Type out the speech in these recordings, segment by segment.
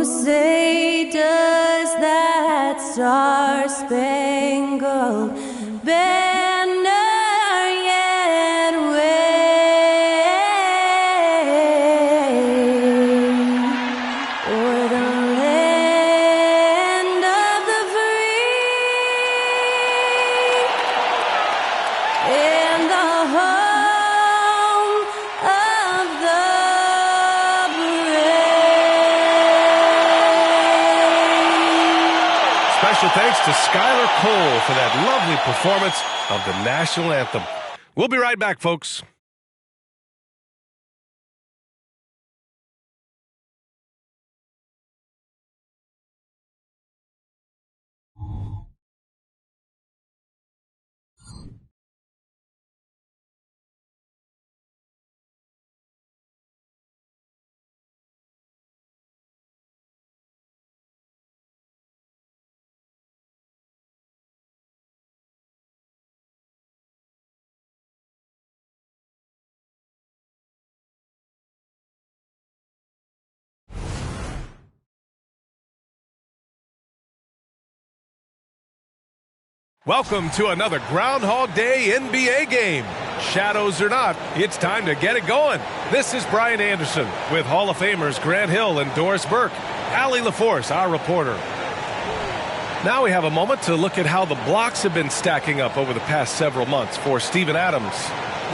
say does that star-spangled banner yet wave o'er the land of the free and the home of the brave. Special thanks to Skylar Cole for that lovely performance of the national anthem. We'll be right back, folks. Welcome to another Groundhog Day NBA game. Shadows or not, it's time to get it going. This is Brian Anderson with Hall of Famers Grant Hill and Doris Burke. Allie LaForce, our reporter. Now we have a moment to look at how the blocks have been stacking up over the past several months for Steven Adams.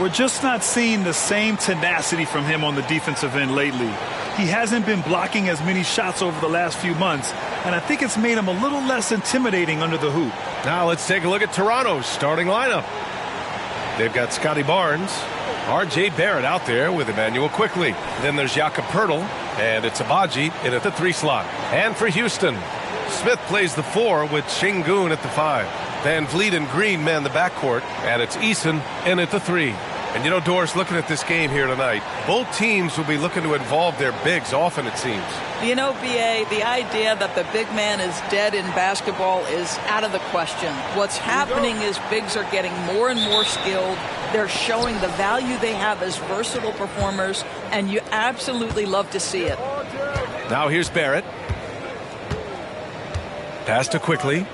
We're just not seeing the same tenacity from him on the defensive end lately. He hasn't been blocking as many shots over the last few months, and I think it's made him a little less intimidating under the hoop. Now let's take a look at Toronto's starting lineup. They've got Scotty Barnes, R.J. Barrett out there with Emmanuel Quickley. Then there's Jakob Poeltl, and it's Abaji in at the 3 slot. And for Houston, Smith plays the 4 with Şengün at the 5. Van Vliet and Green man the backcourt, and it's Eason in at the 3. And you know, Doris, looking at this game here tonight, both teams will be looking to involve their bigs often, it seems. You know, B.A., the idea that the big man is dead in basketball is out of the question. What's happening is bigs are getting more and more skilled. They're showing the value they have as versatile performers, and you absolutely love to see it. Now here's Barrett. Pass to Quickley.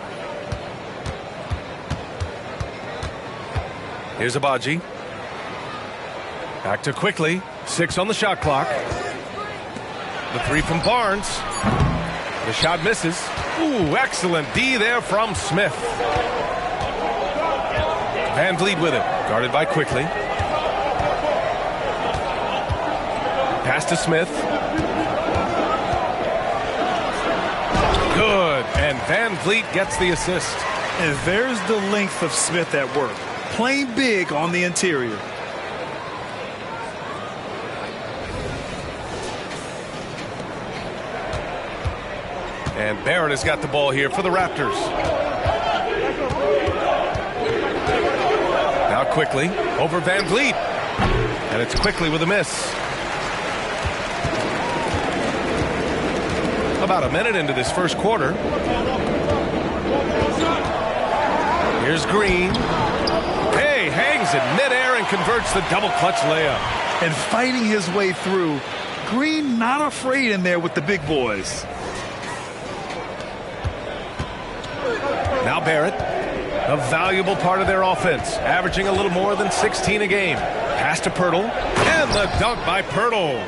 Here's Abaji. Back to Quickley. 6 on the shot clock. The 3 from Barnes. The shot misses. Ooh, excellent D there from Smith. Van Vliet with it. Guarded by Quickley. Pass to Smith. Good. And Van Vliet gets the assist. And there's the length of Smith at work. Playing big on the interior. And Barrett has got the ball here for the Raptors. Now Quickley over Van Vliet. And it's Quickley with a miss. About a minute into this first quarter. Here's Green. Hey, hangs in midair and converts the double clutch layup. And fighting his way through. Green not afraid in there with the big boys. Now Barrett, a valuable part of their offense, averaging a little more than 16 a game. Pass to Poeltl, and the dunk by Poeltl.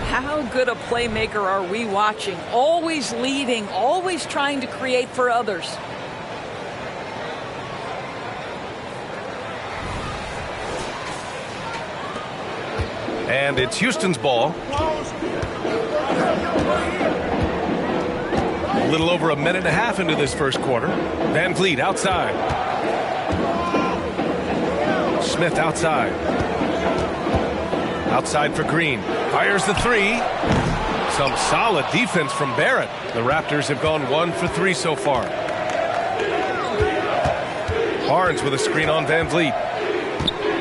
How good a playmaker are we watching? Always leading, always trying to create for others. And it's Houston's ball. A little over a minute and a half into this first quarter. Van Vliet outside. Smith outside. Outside for Green. Fires the 3. Some solid defense from Barrett. The Raptors have gone 1 for 3 so far. Barnes with a screen on Van Vliet.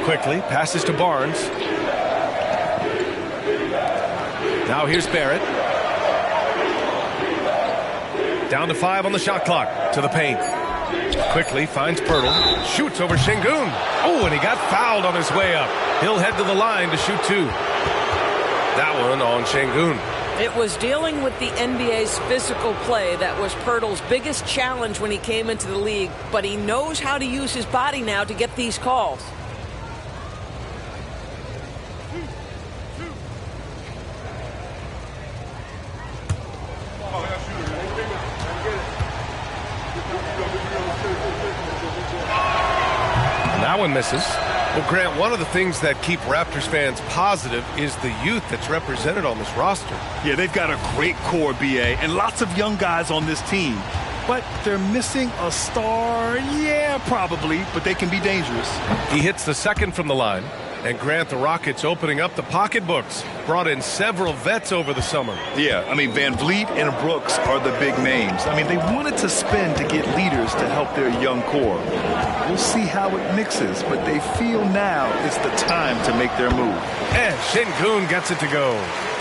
Quickly passes to Barnes. Now here's Barrett. Down to 5 on the shot clock. To the paint. Quickly finds Poeltl. Shoots over Şengün. Oh, and he got fouled on his way up. He'll head to the line to shoot 2. That one on Şengün. It was dealing with the NBA's physical play that was Pirtle's biggest challenge when he came into the league, but he knows how to use his body now to get these calls. That one misses. Well, Grant, one of the things that keep Raptors fans positive is the youth that's represented on this roster. Yeah, they've got a great core, BA, and lots of young guys on this team. But they're missing a star. Yeah, probably, but they can be dangerous. He hits the second from the line. And Grant, the Rockets opening up the pocketbooks. Brought in several vets over the summer. Yeah, I mean, Van Vliet and Brooks are the big names. I mean, they wanted to spend to get leaders to help their young core. We'll see how it mixes, but they feel now is the time to make their move. And Şengün gets it to go.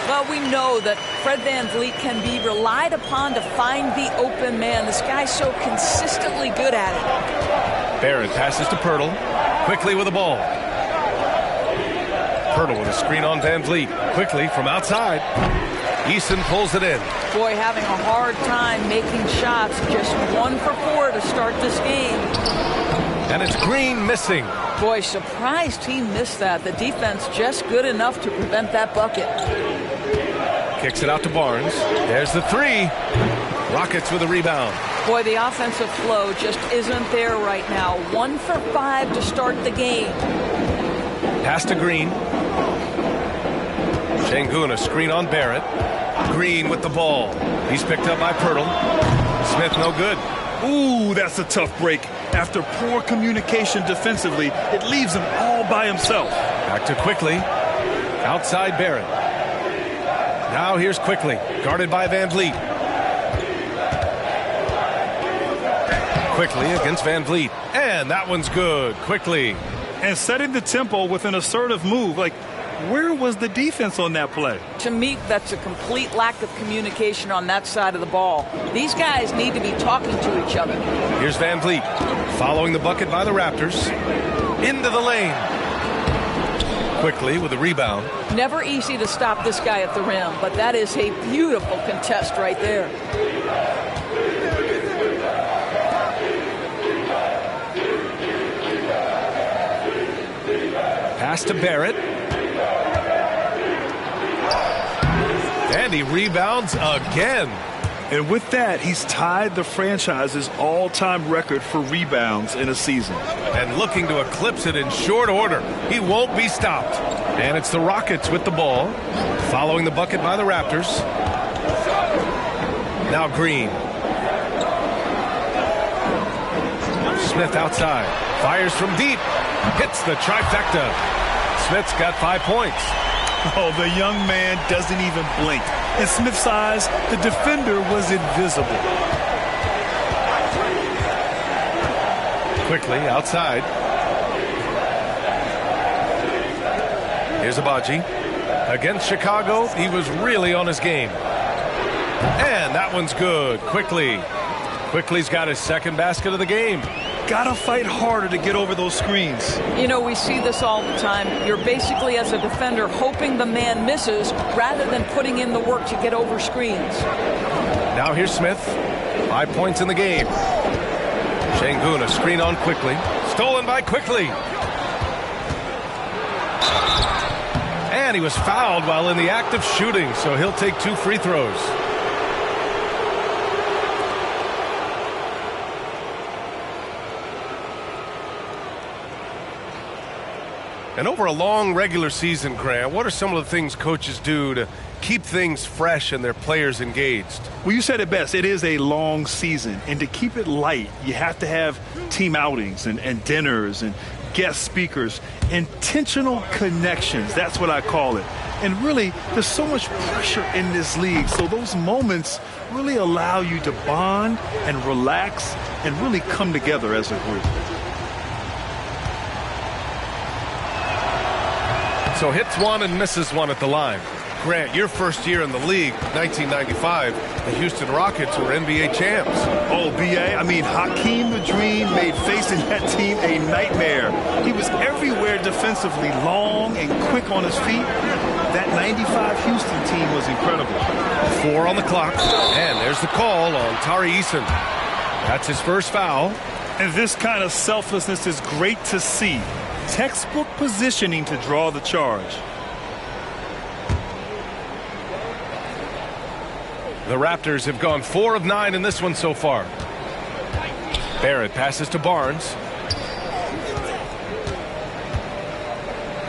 Well, we know that Fred Van Vliet can be relied upon to find the open man. This guy's so consistently good at it. Barrett passes to Pirtle. Quickly with the ball. Pirtle with a screen on Van Vliet. Quickly from outside. Eason pulls it in. Boy, having a hard time making shots. Just 1 for 4 to start this game. And it's Green missing. Boy, surprised he missed that. The defense just good enough to prevent that bucket. Kicks it out to Barnes. There's the three. Rockets with a rebound. Boy, the offensive flow just isn't there right now. 1 for 5 to start the game. Pass to Green. Şengün, a screen on Barrett. Green with the ball. He's picked up by Pirtle. Smith no good. Ooh, that's a tough break. After poor communication defensively, it leaves him all by himself. Back to Quickly. Outside Barrett. Now here's Quickly. Guarded by Van Vliet. Quickly against Van Vliet. And that one's good. Quickly. And setting the tempo with an assertive move. Like, where was the defense on that play? To me, that's a complete lack of communication on that side of the ball. These guys need to be talking to each other. Here's Van Vliet. Following the bucket by the Raptors. Into the lane. Quickly with a rebound. Never easy to stop this guy at the rim, but that is a beautiful contest right there. Pass to Barrett. And he rebounds again. And with that, he's tied the franchise's all-time record for rebounds in a season. And looking to eclipse it in short order. He won't be stopped. And it's the Rockets with the ball. Following the bucket by the Raptors. Now Green. Smith outside. Fires from deep. Hits the trifecta. Smith's got 5 points. Oh, the young man doesn't even blink. In Smith's eyes, the defender was invisible. Quickly outside. Here's Abaji. Against Chicago, he was really on his game. And that one's good. Quickly's got his second basket of the game. Gotta fight harder to get over those screens. You know, we see this all the time. You're basically, as a defender, hoping the man misses rather than putting in the work to get over screens. Now here's Smith. 5 points in the game. Şengün, a screen on Quickly. Stolen by Quickly. And he was fouled while in the act of shooting, so he'll take 2 free throws. And over a long regular season, Grant, what are some of the things coaches do to keep things fresh and their players engaged? Well, you said it best. It is a long season. And to keep it light, you have to have team outings and dinners and guest speakers. Intentional connections. That's what I call it. And really, there's so much pressure in this league. So those moments really allow you to bond and relax and really come together as a group. So hits one and misses one at the line. Grant, your first year in the league, 1995, the Houston Rockets were NBA champs. Oh, B.A., I mean, Hakeem the Dream made facing that team a nightmare. He was everywhere defensively, long and quick on his feet. That 95 Houston team was incredible. 4 on the clock, and there's the call on Tari Eason. That's his first foul. And this kind of selflessness is great to see. Textbook positioning to draw the charge. The Raptors have gone 4 of 9 in this one so far. Barrett passes to Barnes.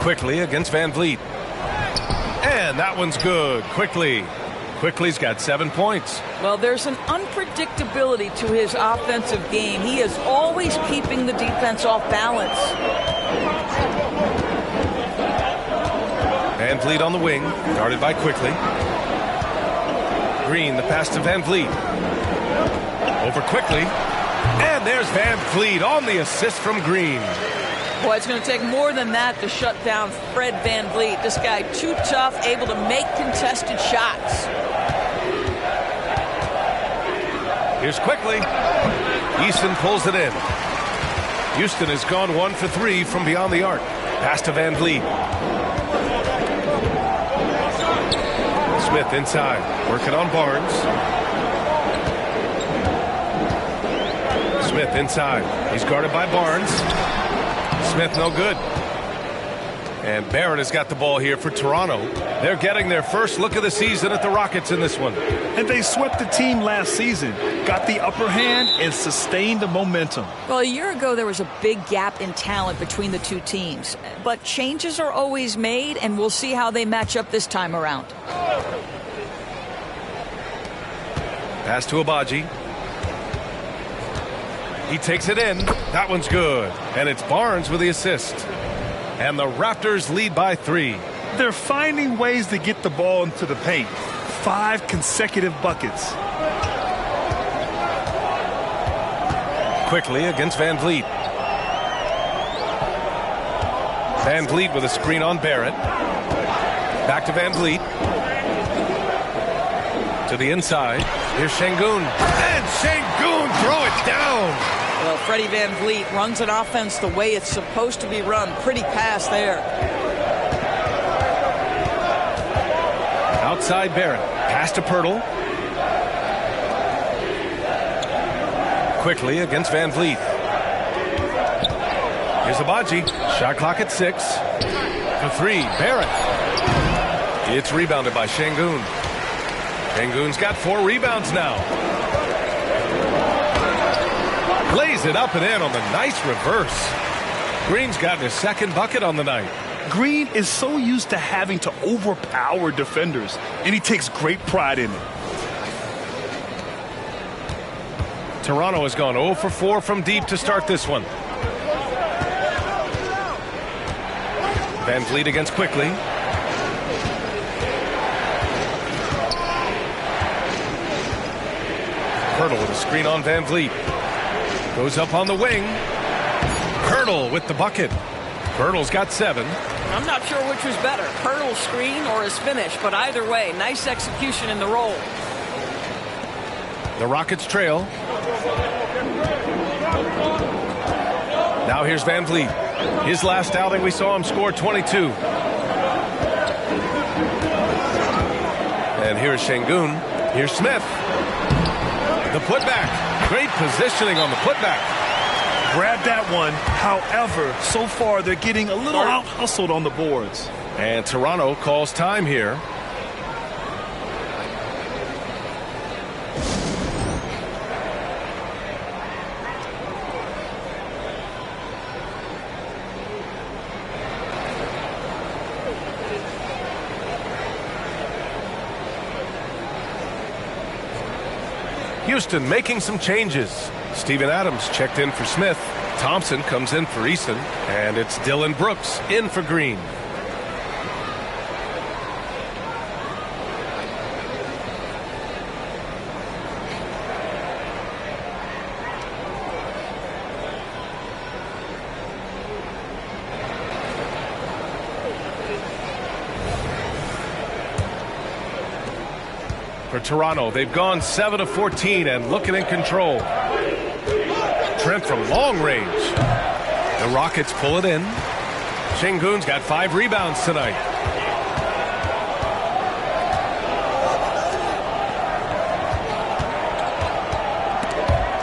Quickly against Van Vliet. And that one's good. Quickly's got 7 points. Well, there's an unpredictability to his offensive game. He is always keeping the defense off balance. Van Vliet on the wing, guarded by Quickly. Green, the pass to Van Vliet. Over Quickly. And there's Van Vliet on the assist from Green. Boy, it's going to take more than that to shut down Fred Van Vliet. This guy too tough, able to make contested shots. Here's Quickly. Eason pulls it in. Houston has gone 1 for 3 from beyond the arc. Pass to Van Vliet. Smith inside, working on Barnes. Smith inside. He's guarded by Barnes. Smith no good. And Barrett has got the ball here for Toronto. They're getting their first look of the season at the Rockets in this one. And they swept the team last season, got the upper hand, and sustained the momentum. Well, a year ago, there was a big gap in talent between the two teams. But changes are always made, and we'll see how they match up this time around. Pass to Abaji. He takes it in. That one's good. And it's Barnes with the assist. And the Raptors lead by 3. They're finding ways to get the ball into the paint. 5 consecutive buckets. Quickly against Van Vliet. Van Vliet with a screen on Barrett. Back to Van Vliet. To the inside. Here's Şengün. And Şengün throw it down. Well, Freddie Van Vliet runs an offense the way it's supposed to be run. Pretty pass there. Outside Barrett. Pass to Pirtle. Quickly against Van Vliet. Here's Abaji. Shot clock at 6. For 3. Barrett. It's rebounded by Şengün. Şengün's got 4 rebounds now. Lays it up and in on the nice reverse. Green's gotten his second bucket on the night. Green is so used to having to overpower defenders, and he takes great pride in it. Toronto has gone 0 for 4 from deep to start this one. Van Vliet against Quickly. Pirtle with a screen on Van Vliet. Goes up on the wing. Pirtle with the bucket. Pirtle's got 7. I'm not sure which was better, Pirtle's screen or his finish, but either way, nice execution in the roll. The Rockets trail. Now here's Van Vliet. His last outing, we saw him score 22. And here's Şengün. Here's Smith. The putback. Great positioning on the putback. Grab that one. However, so far they're getting a little out-hustled on the boards. And Toronto calls time here. Houston making some changes. Steven Adams checked in for Smith. Thompson comes in for Eason. And it's Dylan Brooks in for Green. for Toronto. They've gone 7 of 14 and looking in control. Trent from long range. The Rockets pull it in. Şengün's got 5 rebounds tonight.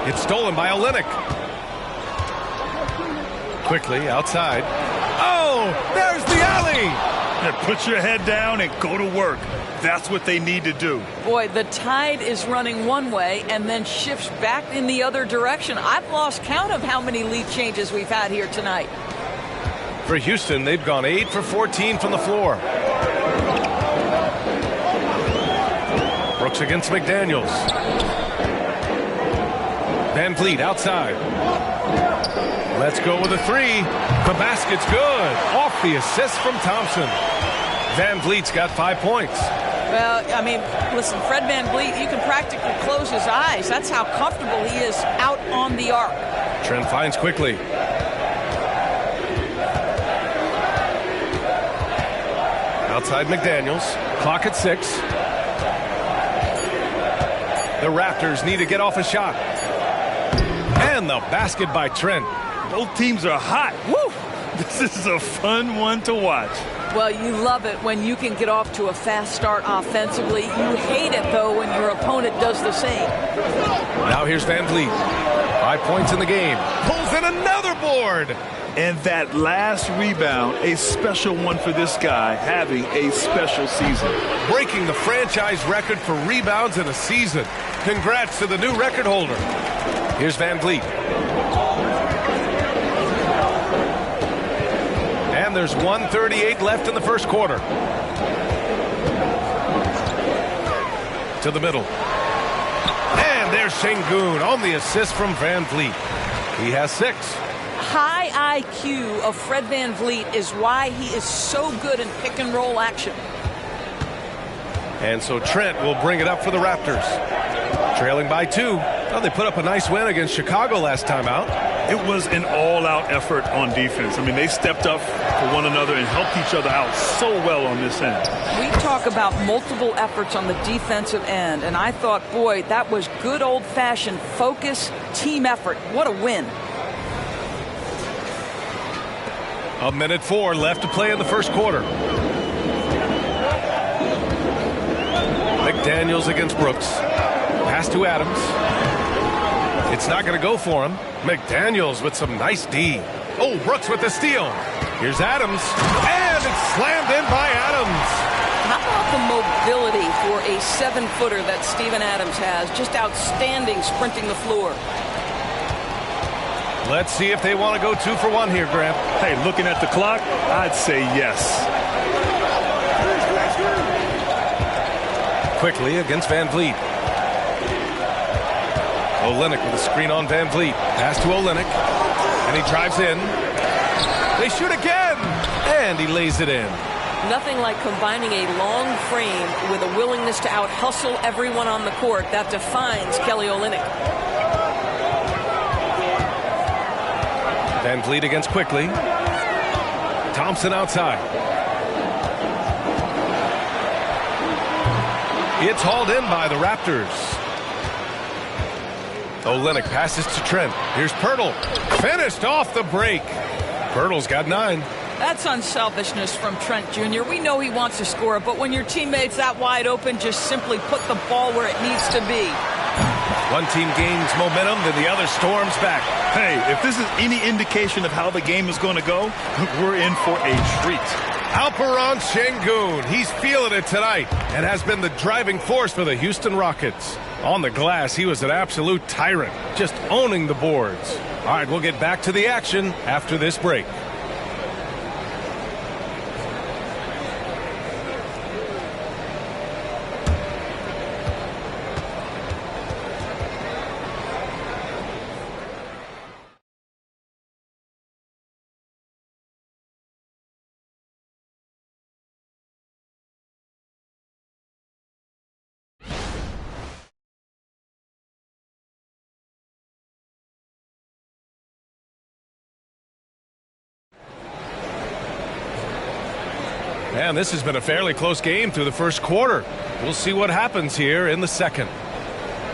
It's stolen by Olynyk. Quickly outside. Oh, there's the alley. Yeah, put your head down and go to work. That's what they need to do. Boy, the tide is running one way and then shifts back in the other direction. I've lost count of how many lead changes we've had here tonight. For Houston, they've gone 8 for 14 from the floor. Brooks against McDaniels. Van Vliet outside. Let's go with a 3. The basket's good. Off the assist from Thompson. Van Vliet's got 5 points. Well, I mean, listen, Fred Van Vliet, you can practically close his eyes. That's how comfortable he is out on the arc. Trent finds quickly. Outside McDaniels. Clock at 6. The Raptors need to get off a shot. And the basket by Trent. Both teams are hot. Woo! This is a fun one to watch. Well, you love it when you can get off to a fast start offensively. You hate it, though, when your opponent does the same. Now here's Van Vliet. 5 points in the game. Pulls in another board. And that last rebound, a special one for this guy, having a special season. Breaking the franchise record for rebounds in a season. Congrats to the new record holder. Here's Van Vliet. And there's 1:38 left in the first quarter. To the middle. And there's Şengün on the assist from Van Vliet. He has 6. High IQ of Fred Van Vliet is why he is so good in pick and roll action. And so Trent will bring it up for the Raptors. Trailing by 2. Well, they put up a nice win against Chicago last time out. It was an all-out effort on defense. I mean, they stepped up for one another and helped each other out so well on this end. We talk about multiple efforts on the defensive end, and I thought, boy, that was good old-fashioned focus, team effort. What a win. 1:04 left to play in the first quarter. McDaniels against Brooks. Pass to Adams. It's not going to go for him. McDaniels with some nice D. Oh, Brooks with the steal. Here's Adams. And it's slammed in by Adams. How about the mobility for a 7-footer that Steven Adams has? Just outstanding sprinting the floor. Let's see if they want to go 2 for 1 here, Grant. Hey, looking at the clock, I'd say yes. Quickly against Van Vliet. Olynyk with a screen on Van Vliet. Pass to Olynyk. And he drives in. They shoot again. And he lays it in. Nothing like combining a long frame with a willingness to out-hustle everyone on the court. That defines Kelly Olynyk. Van Vliet against Quickly. Thompson outside. It's hauled in by the Raptors. Olynyk passes to Trent. Here's Pirtle. Finished off the break. Pirtle's got 9. That's unselfishness from Trent Jr. We know he wants to score, but when your teammate's that wide open, just simply put the ball where it needs to be. One team gains momentum, then the other storms back. Hey, if this is any indication of how the game is going to go, we're in for a treat. Alperen Şengün, he's feeling it tonight and has been the driving force for the Houston Rockets. On the glass, he was an absolute tyrant, just owning the boards. All right, we'll get back to the action after this break. And this has been a fairly close game through the first quarter. We'll see what happens here in the second.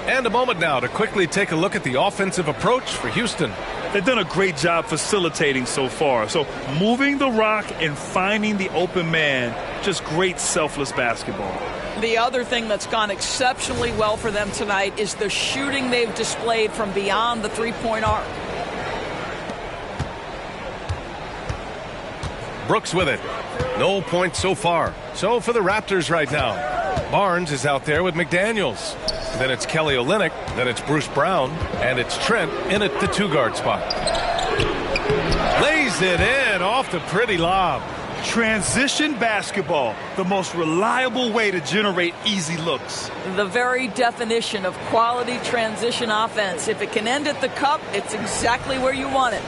And a moment now to quickly take a look at the offensive approach for Houston. They've done a great job facilitating so far. So moving the rock and finding the open man, just great selfless basketball. The other thing that's gone exceptionally well for them tonight is the shooting they've displayed from beyond the three-point arc. Brooks with it. No points so far. So for the Raptors right now, Barnes is out there with McDaniels. Then it's Kelly Olynyk. Then it's Bruce Brown. And it's Trent in at the two-guard spot. Lays it in off the pretty lob. Transition basketball, the most reliable way to generate easy looks. The very definition of quality transition offense. If it can end at the cup, it's exactly where you want it.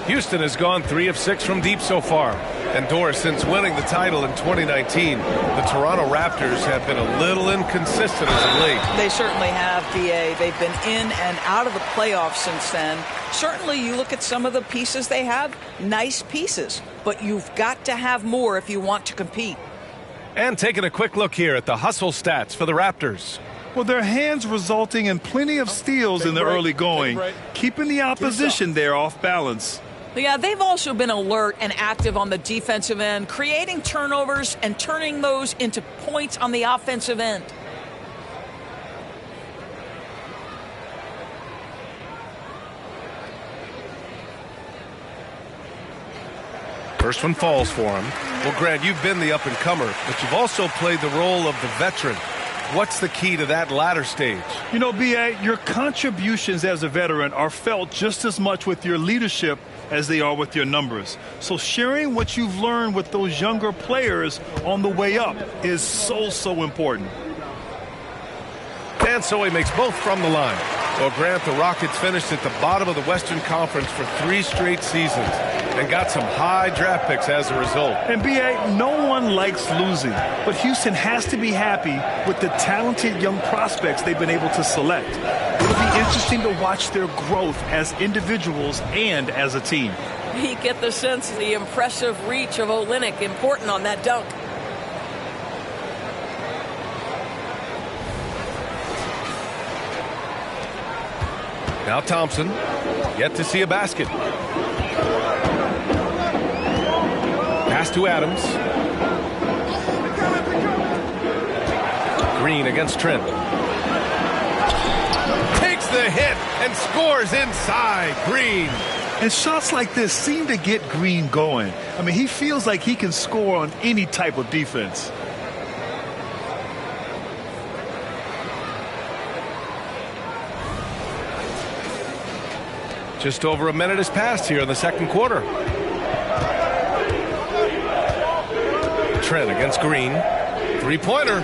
Houston has gone 3 of 6 from deep so far. And Doris, since winning the title in 2019, the Toronto Raptors have been a little inconsistent as of late. They certainly have, B.A. They've been in and out of the playoffs since then. Certainly, you look at some of the pieces they have, nice pieces. But you've got to have more if you want to compete. And taking a quick look here at the hustle stats for the Raptors. Well, their hands resulting in plenty of steals in the early going, keeping the opposition there off balance. Yeah, they've also been alert and active on the defensive end, creating turnovers and turning those into points on the offensive end. First one falls for him. Well, Grant, you've been the up-and-comer, but you've also played the role of the veteran. What's the key to that latter stage? You know, B.A., your contributions as a veteran are felt just as much with your leadership as they are with your numbers. So sharing what you've learned with those younger players on the way up is so important. And so he makes both from the line. Well, Grant, the Rockets finished at the bottom of the Western Conference for 3 straight seasons and got some high draft picks as a result. And B.A., no one likes losing, but Houston has to be happy with the talented young prospects they've been able to select. It'll be interesting to watch their growth as individuals and as a team. You get the sense of the impressive reach of Olynyk, important on that dunk. Now Thompson, yet to see a basket. Pass to Adams. Green against Trent. Takes the hit and scores inside. Green. And shots like this seem to get Green going. I mean, he feels like he can score on any type of defense. Just over a minute has passed here in the second quarter. Trent against Green. Three-pointer.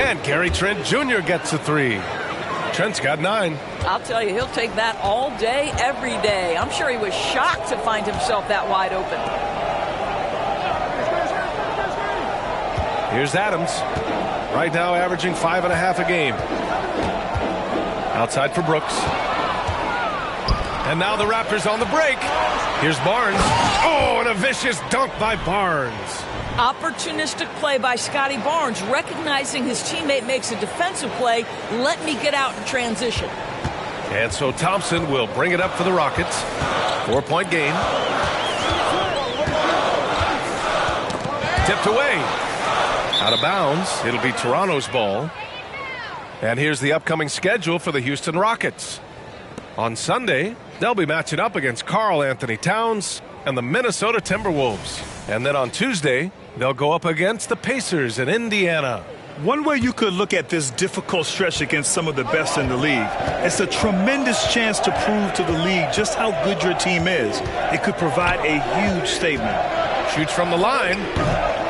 And Gary Trent Jr. gets a 3. Trent's got 9. I'll tell you, he'll take that all day, every day. I'm sure he was shocked to find himself that wide open. Here's Adams. Right now averaging 5.5 a game. Outside for Brooks. And now the Raptors on the break. Here's Barnes. Oh, and a vicious dunk by Barnes. Opportunistic play by Scotty Barnes, recognizing his teammate makes a defensive play. Let me get out in transition. And so Thompson will bring it up for the Rockets. 4-point game. Tipped away. Out of bounds. It'll be Toronto's ball. And here's the upcoming schedule for the Houston Rockets. On Sunday, they'll be matching up against Karl Anthony Towns and the Minnesota Timberwolves. And then on Tuesday, they'll go up against the Pacers in Indiana. One way you could look at this difficult stretch against some of the best in the league, it's a tremendous chance to prove to the league just how good your team is. It could provide a huge statement. Shoots from the line.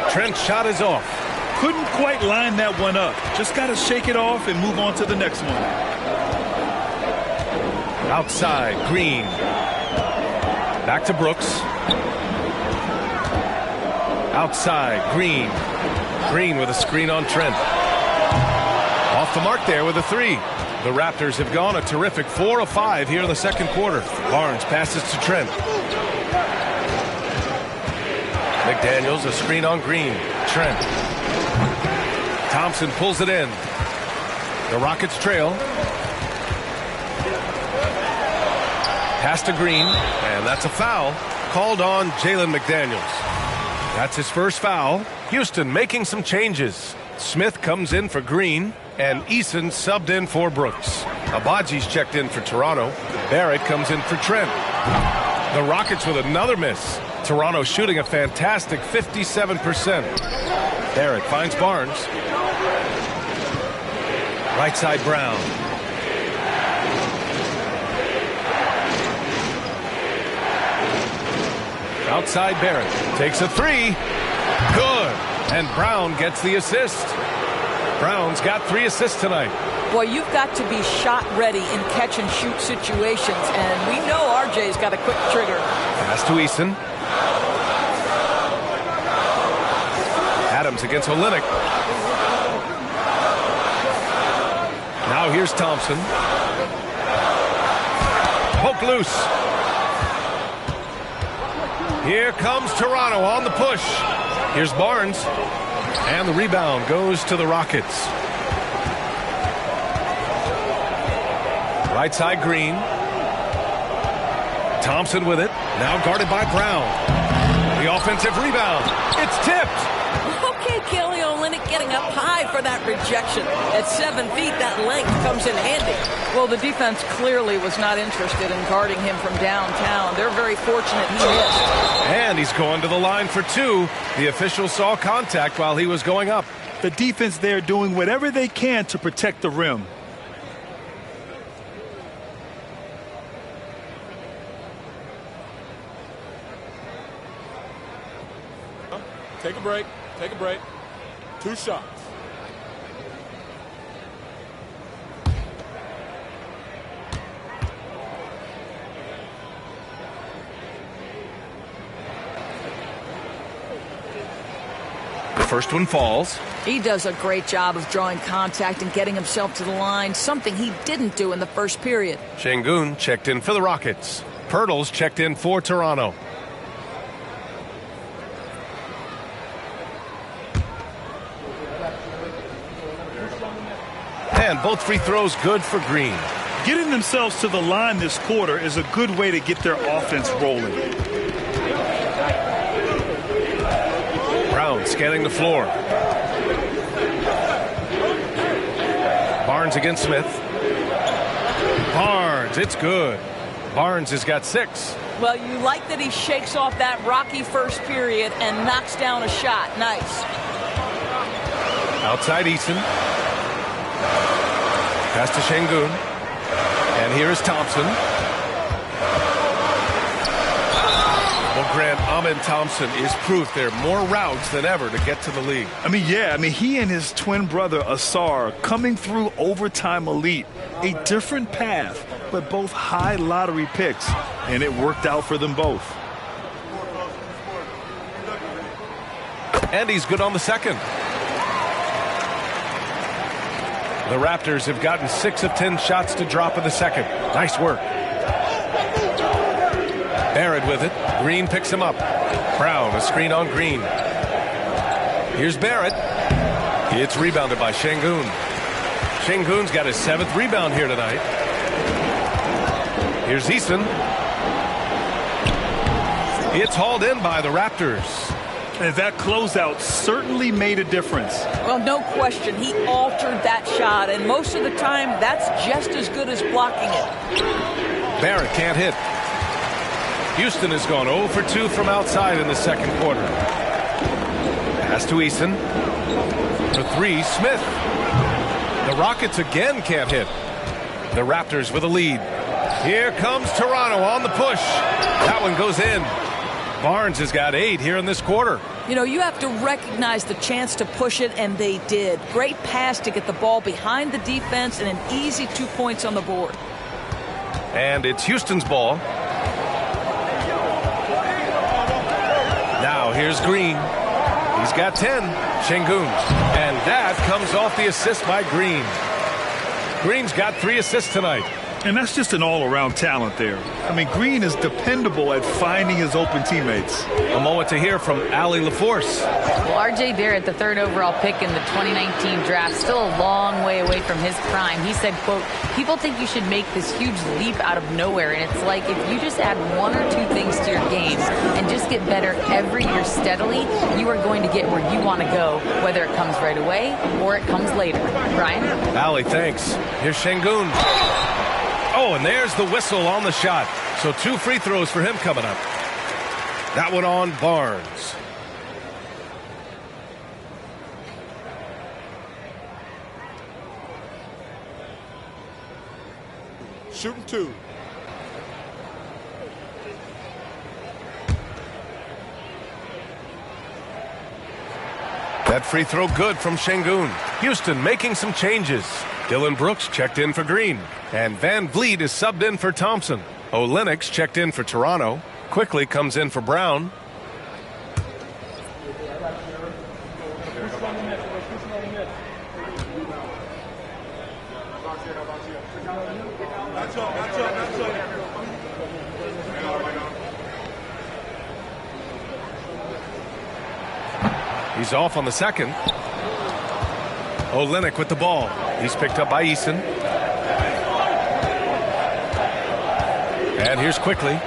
Trent's shot is off. Couldn't quite line that one up. Just got to shake it off and move on to the next one. Outside, Green. Back to Brooks. Outside, Green. Green with a screen on Trent. Off the mark there with a 3. The Raptors have gone a terrific 4 of 5 here in the second quarter. Barnes passes to Trent. McDaniels, a screen on Green. Trent. Thompson pulls it in. The Rockets trail. Pass to Green, and that's a foul called on Jalen McDaniels. That's his first foul. Houston making some changes. Smith comes in for Green, and Eason subbed in for Brooks. Abaji's checked in for Toronto. Barrett comes in for Trent. The Rockets with another miss. Toronto shooting a fantastic 57%. Barrett finds Barnes. Right side Brown. Outside Barrett takes a three. Good. And Brown gets the assist. Brown's got 3 assists tonight. Boy, you've got to be shot ready in catch and shoot situations, and we know RJ's got a quick trigger. Pass to Eason. Adams against Olynyk. Now here's Thompson. Poke loose. Here comes Toronto on the push. Here's Barnes. And the rebound goes to the Rockets. Right side Green. Thompson with it. Now guarded by Brown. The offensive rebound. It's tipped. Okay, Kelly Olynyk getting up high for that rejection. At 7 feet, that length comes in handy. Well, the defense clearly was not interested in guarding him from downtown. They're very fortunate he missed. And he's going to the line for 2. The official saw contact while he was going up. The defense there doing whatever they can to protect the rim. Take a break. Take a break. 2 shots. The first one falls. He does a great job of drawing contact and getting himself to the line, something he didn't do in the first period. Şengün checked in for the Rockets. Pirtle's checked in for Toronto. And both free throws good for Green. Getting themselves to the line this quarter is a good way to get their offense rolling. Brown scanning the floor. Barnes against Smith. Barnes, it's good. Barnes has got 6. Well, you like that he shakes off that rocky first period and knocks down a shot. Nice. Outside Eason. Pass to Şengün. And here is Thompson. Well, Grant, Amin Thompson is proof there are more routes than ever to get to the league. He and his twin brother Asar coming through overtime elite. A different path, but both high lottery picks, and it worked out for them both. And he's good on the second. The Raptors have gotten 6 of 10 shots to drop in the second. Nice work. Barrett with it. Green picks him up. Brown, a screen on Green. Here's Barrett. It's rebounded by Şengün. Şengün's got his 7th rebound here tonight. Here's Eason. It's hauled in by the Raptors. And that closeout certainly made a difference. Well, no question. He altered that shot, and most of the time, that's just as good as blocking it. Barrett can't hit. Houston has gone 0 for 2 from outside in the second quarter. Pass to Eason. For 3, Smith. The Rockets again can't hit. The Raptors with a lead. Here comes Toronto on the push. That one goes in. Barnes has got 8 here in this quarter. You know, you have to recognize the chance to push it, and they did. Great pass to get the ball behind the defense and an easy 2 points on the board. And it's Houston's ball. Now here's Green. He's got 10. Şengün. And that comes off the assist by Green. Green's got 3 assists tonight. And that's just an all-around talent there. I mean, Green is dependable at finding his open teammates. A moment to hear from Allie LaForce. Well, R.J. Barrett, the third overall pick in the 2019 draft, still a long way away from his prime. He said, quote, people think you should make this huge leap out of nowhere. And it's like if you just add one or two things to your game and just get better every year steadily, you are going to get where you want to go, whether it comes right away or it comes later. Brian? Allie, thanks. Here's Şengün. Oh, and there's the whistle on the shot. So 2 free throws for him coming up. That one on Barnes. Shooting 2. That free throw good from Şengün. Houston making some changes. Dylan Brooks checked in for Green. And Van Vliet is subbed in for Thompson. Olynyk checked in for Toronto. Quickly comes in for Brown. He's off on the second. Olynyk with the ball. He's picked up by Eason. And here's Quickly.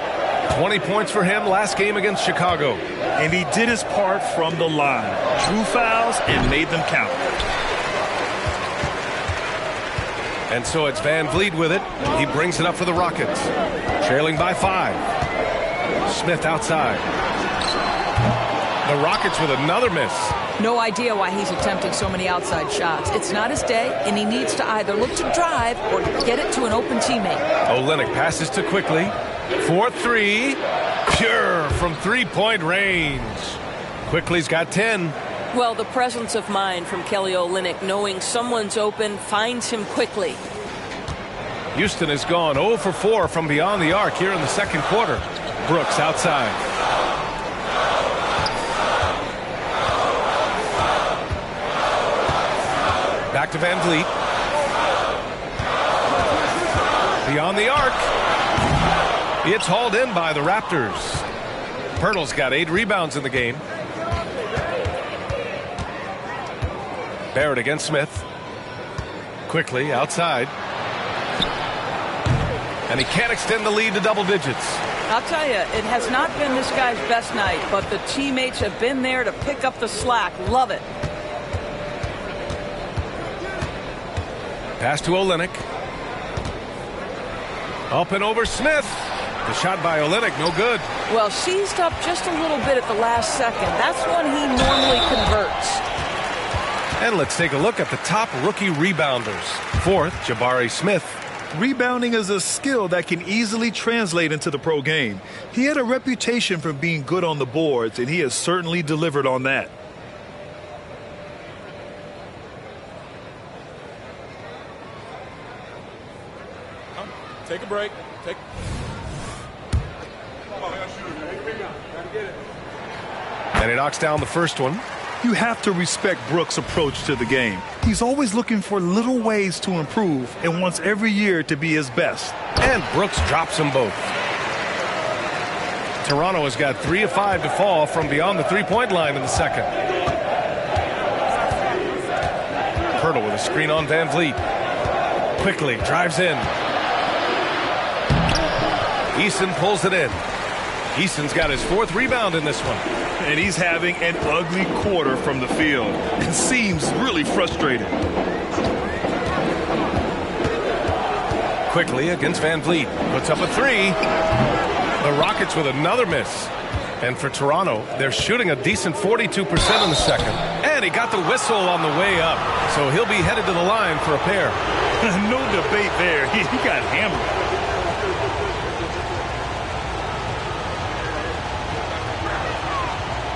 20 points for him last game against Chicago. And he did his part from the line. Drew fouls and made them count. And so it's Van Vliet with it. He brings it up for the Rockets. Trailing by 5. Smith outside. The Rockets with another miss. No idea why he's attempting so many outside shots. It's not his day, and he needs to either look to drive or get it to an open teammate. Olynyk passes to Quickly. 4-3. Pure from three-point range. Quickly's got 10. Well, the presence of mind from Kelly Olynyk, knowing someone's open, finds him quickly. Houston has gone 0 for 4 from beyond the arc here in the second quarter. Brooks outside. Back to Van Vliet. Beyond the arc. It's hauled in by the Raptors. Pirtle's got 8 rebounds in the game. Barrett against Smith. Quickly outside. And he can't extend the lead to double digits. I'll tell you, it has not been this guy's best night, but the teammates have been there to pick up the slack. Love it. Pass to Olynyk. Up and over Smith. The shot by Olynyk, no good. Well, seized up just a little bit at the last second. That's when he normally converts. And let's take a look at the top rookie rebounders. 4th, Jabari Smith. Rebounding is a skill that can easily translate into the pro game. He had a reputation for being good on the boards, and he has certainly delivered on that. Take a break. And he knocks down the first one. You have to respect Brooks' approach to the game. He's always looking for little ways to improve and wants every year to be his best. And Brooks drops them both. Toronto has got 3 of 5 to fall from beyond the three-point line in the second. Pirtle with a screen on Van Vliet. Quickly drives in. Eason pulls it in. Eason's got his 4th rebound in this one. And he's having an ugly quarter from the field and seems really frustrated. Quickly against Van Vliet. Puts up a 3. The Rockets with another miss. And for Toronto, they're shooting a decent 42% in the second. And he got the whistle on the way up. So he'll be headed to the line for a pair. No debate there. He got hammered.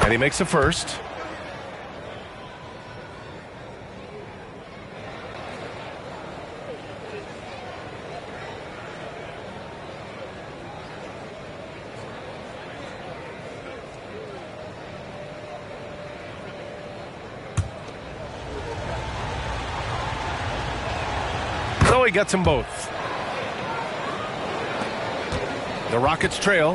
And he makes the first. So he gets them both. The Rockets trail.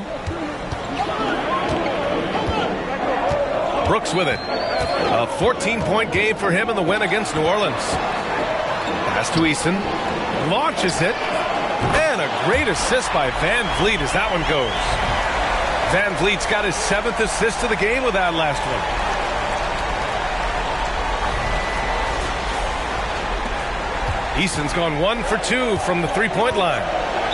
Brooks with it. A 14-point game for him in the win against New Orleans. Pass to Eason. Launches it. And a great assist by Van Vliet as that one goes. Van Vliet's got his 7th assist of the game with that last one. Eason's gone 1 for 2 from the three-point line.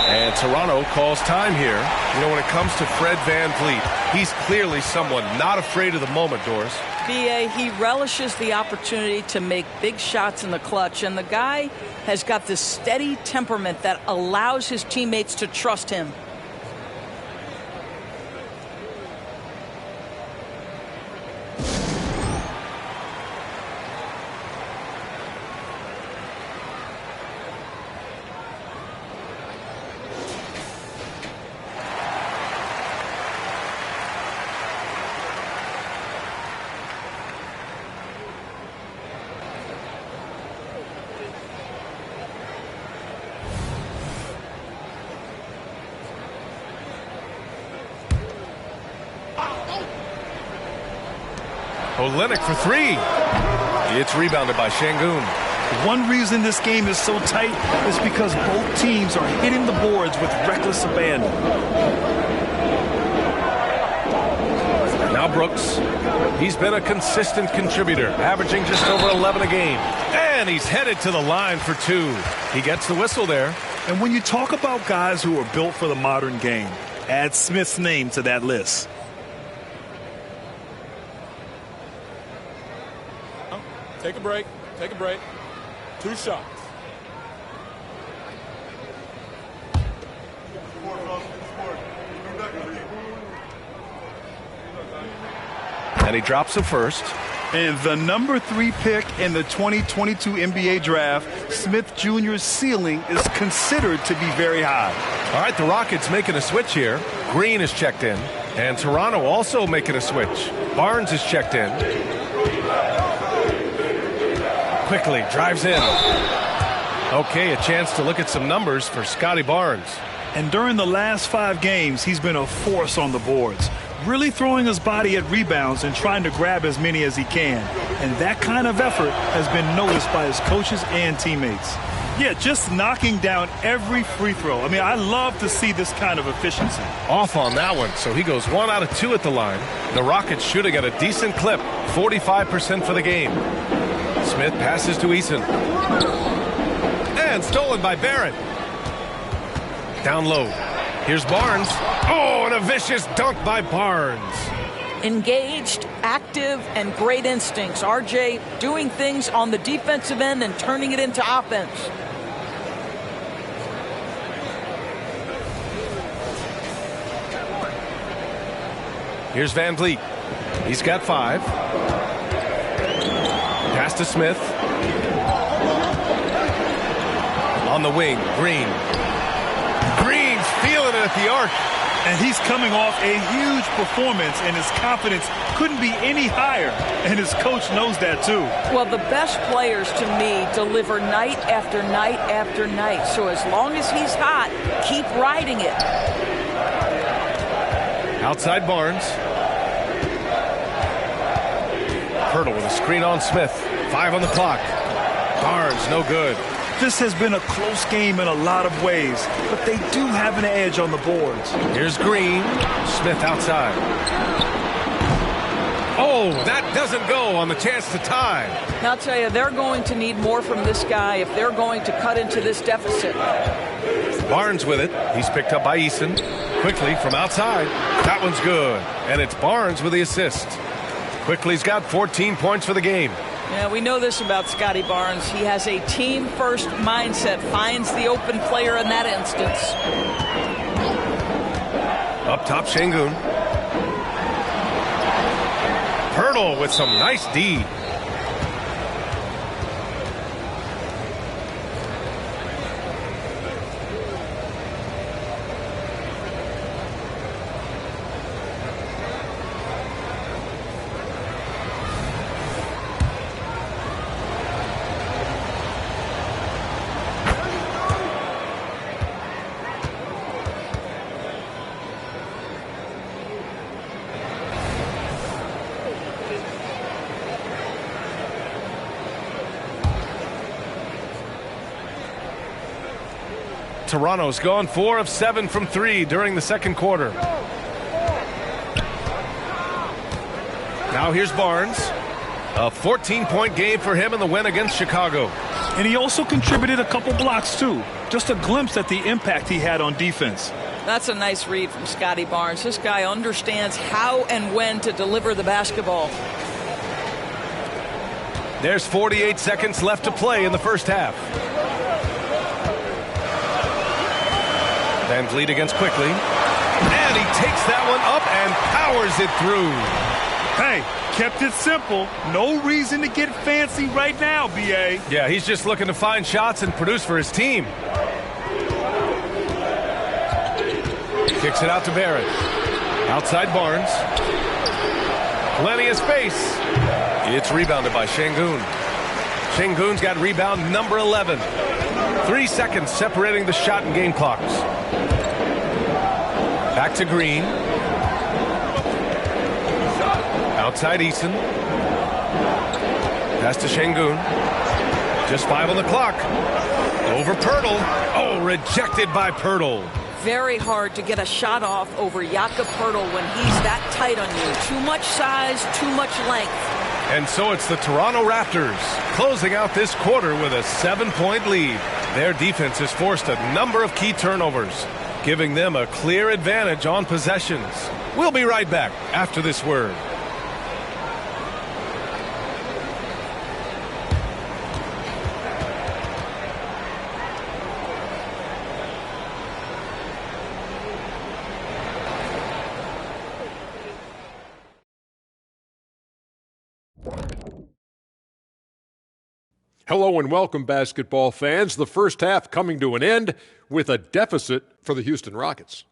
And Toronto calls time here. You know, when it comes to Fred Van Vliet, he's clearly someone not afraid of the moment, Doris. B.A., he relishes the opportunity to make big shots in the clutch, and the guy has got this steady temperament that allows his teammates to trust him. Olynyk for 3. It's rebounded by Şengün. One reason this game is so tight is because both teams are hitting the boards with reckless abandon. Now Brooks. He's been a consistent contributor, averaging just over 11 a game. And he's headed to the line for 2. He gets the whistle there. And when you talk about guys who are built for the modern game, add Smith's name to that list. Take a break. Take a break. 2 shots. And he drops the first. And the number 3 pick in the 2022 NBA draft, Smith Jr.'s ceiling is considered to be very high. All right, the Rockets making a switch here. Green is checked in. And Toronto also making a switch. Barnes is checked in. Quickly drives in. Okay, a chance to look at some numbers for Scotty Barnes. And during the last 5 games, he's been a force on the boards, really throwing his body at rebounds and trying to grab as many as he can. And that kind of effort has been noticed by his coaches and teammates. Yeah, just knocking down every free throw. I mean, I love to see this kind of efficiency. Off on that one, so he goes 1 out of 2 at the line. The Rockets shooting at a decent clip, 45% for the game. Smith passes to Eason. And stolen by Barrett. Down low. Here's Barnes. Oh, and a vicious dunk by Barnes. Engaged, active, and great instincts. RJ doing things on the defensive end and turning it into offense. Here's Van Vliet. He's got 5. Pass to Smith. On the wing, Green. Green's feeling it at the arc. And he's coming off a huge performance, and his confidence couldn't be any higher. And his coach knows that, too. Well, the best players, to me, deliver night after night after night. So as long as he's hot, keep riding it. Outside Barnes. Hurdle with a screen on Smith. 5 on the clock. Barnes, no good. This has been a close game in a lot of ways, but they do have an edge on the boards. Here's Green. Smith outside. Oh, that doesn't go on the chance to tie. Now, I'll tell you, they're going to need more from this guy if they're going to cut into this deficit. Barnes with it. He's picked up by Eason. Quickly from outside. That one's good. And it's Barnes with the assist. Quickly's got 14 points for the game. Yeah, we know this about Scotty Barnes. He has a team-first mindset, finds the open player in that instance. Up top, Şengün. Hurdle with some nice D. Toronto's gone 4 of 7 from 3 during the second quarter. Now here's Barnes. A 14-point game for him in the win against Chicago. And he also contributed a couple blocks, too. Just a glimpse at the impact he had on defense. That's a nice read from Scotty Barnes. This guy understands how and when to deliver the basketball. There's 48 seconds left to play in the first half. Van Vliet against Quickly. And he takes that one up and powers it through. Hey, kept it simple. No reason to get fancy right now, B.A. Yeah, he's just looking to find shots and produce for his team. Kicks it out to Barrett. Outside Barnes. Plenty of space. It's rebounded by Şengün. Şengün's got rebound number 11. 3 seconds separating the shot and game clocks. Back to Green. Outside Eason. Pass to Şengün. Just 5 on the clock. Over Pirtle. Oh, rejected by Pirtle. Very hard to get a shot off over Jakob Pirtle when he's that tight on you. Too much size, too much length. And so it's the Toronto Raptors closing out this quarter with a 7-point lead. Their defense has forced a number of key turnovers, giving them a clear advantage on possessions. We'll be right back after this word. Hello and welcome, basketball fans. The first half coming to an end with a deficit for the Houston Rockets.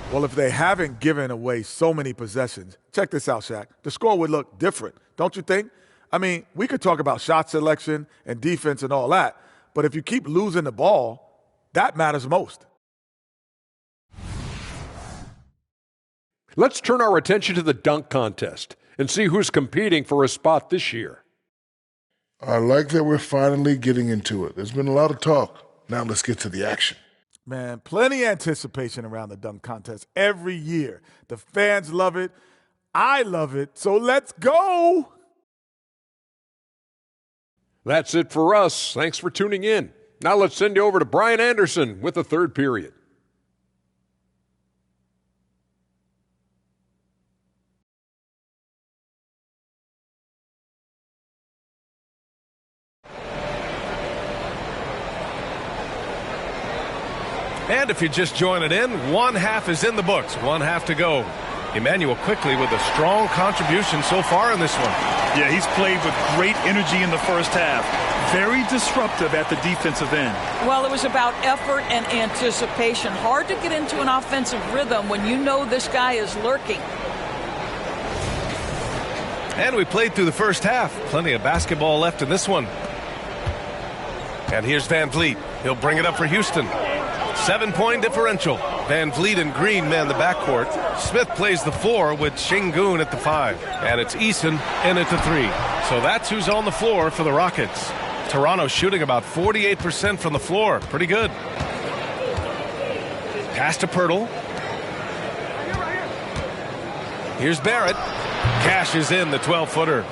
Well, if they haven't given away so many possessions, check this out, Shaq. The score would look different, don't you think? I mean, we could talk about shot selection and defense and all that, but if you keep losing the ball, that matters most. Let's turn our attention to the dunk contest and see who's competing for a spot this year. I like that we're finally getting into it. There's been a lot of talk. Now let's get to the action. Man, plenty of anticipation around the dunk contest every year. The fans love it. I love it. So let's go. That's it for us. Thanks for tuning in. Now let's send you over to Brian Anderson with the third period. And if you're just joining in, one half is in the books, one half to go. Emmanuel Quickly with a strong contribution so far in this one. Yeah, he's played with great energy in the first half. Very disruptive at the defensive end. Well, it was about effort and anticipation. Hard to get into an offensive rhythm when you know this guy is lurking. And we played through the first half. Plenty of basketball left in this one. And here's Van Vliet. He'll bring it up for Houston. 7-point differential. Van Vliet and Green man the backcourt. Smith plays the 4 with Şengün at the 5. And it's Eason in at the 3. So that's who's on the floor for the Rockets. Toronto shooting about 48% from the floor. Pretty good. Pass to Pirtle. Here's Barrett. Cashes in the 12-footer.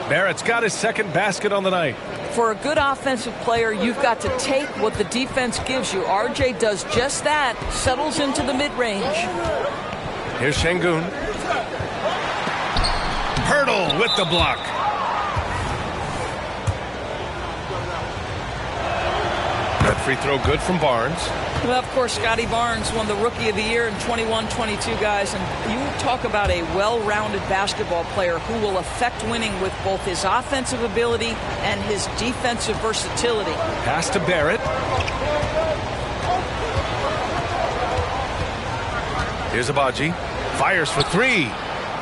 Barrett's got his second basket on the night. For a good offensive player, you've got to take what the defense gives you. RJ does just that, settles into the mid-range. Here's Şengün. Pirtle with the block. That free throw good from Barnes. Well, of course, Scotty Barnes won the Rookie of the Year in 21-22, guys. And you talk about a well-rounded basketball player who will affect winning with both his offensive ability and his defensive versatility. Pass to Barrett. Here's Abaji. Fires for 3.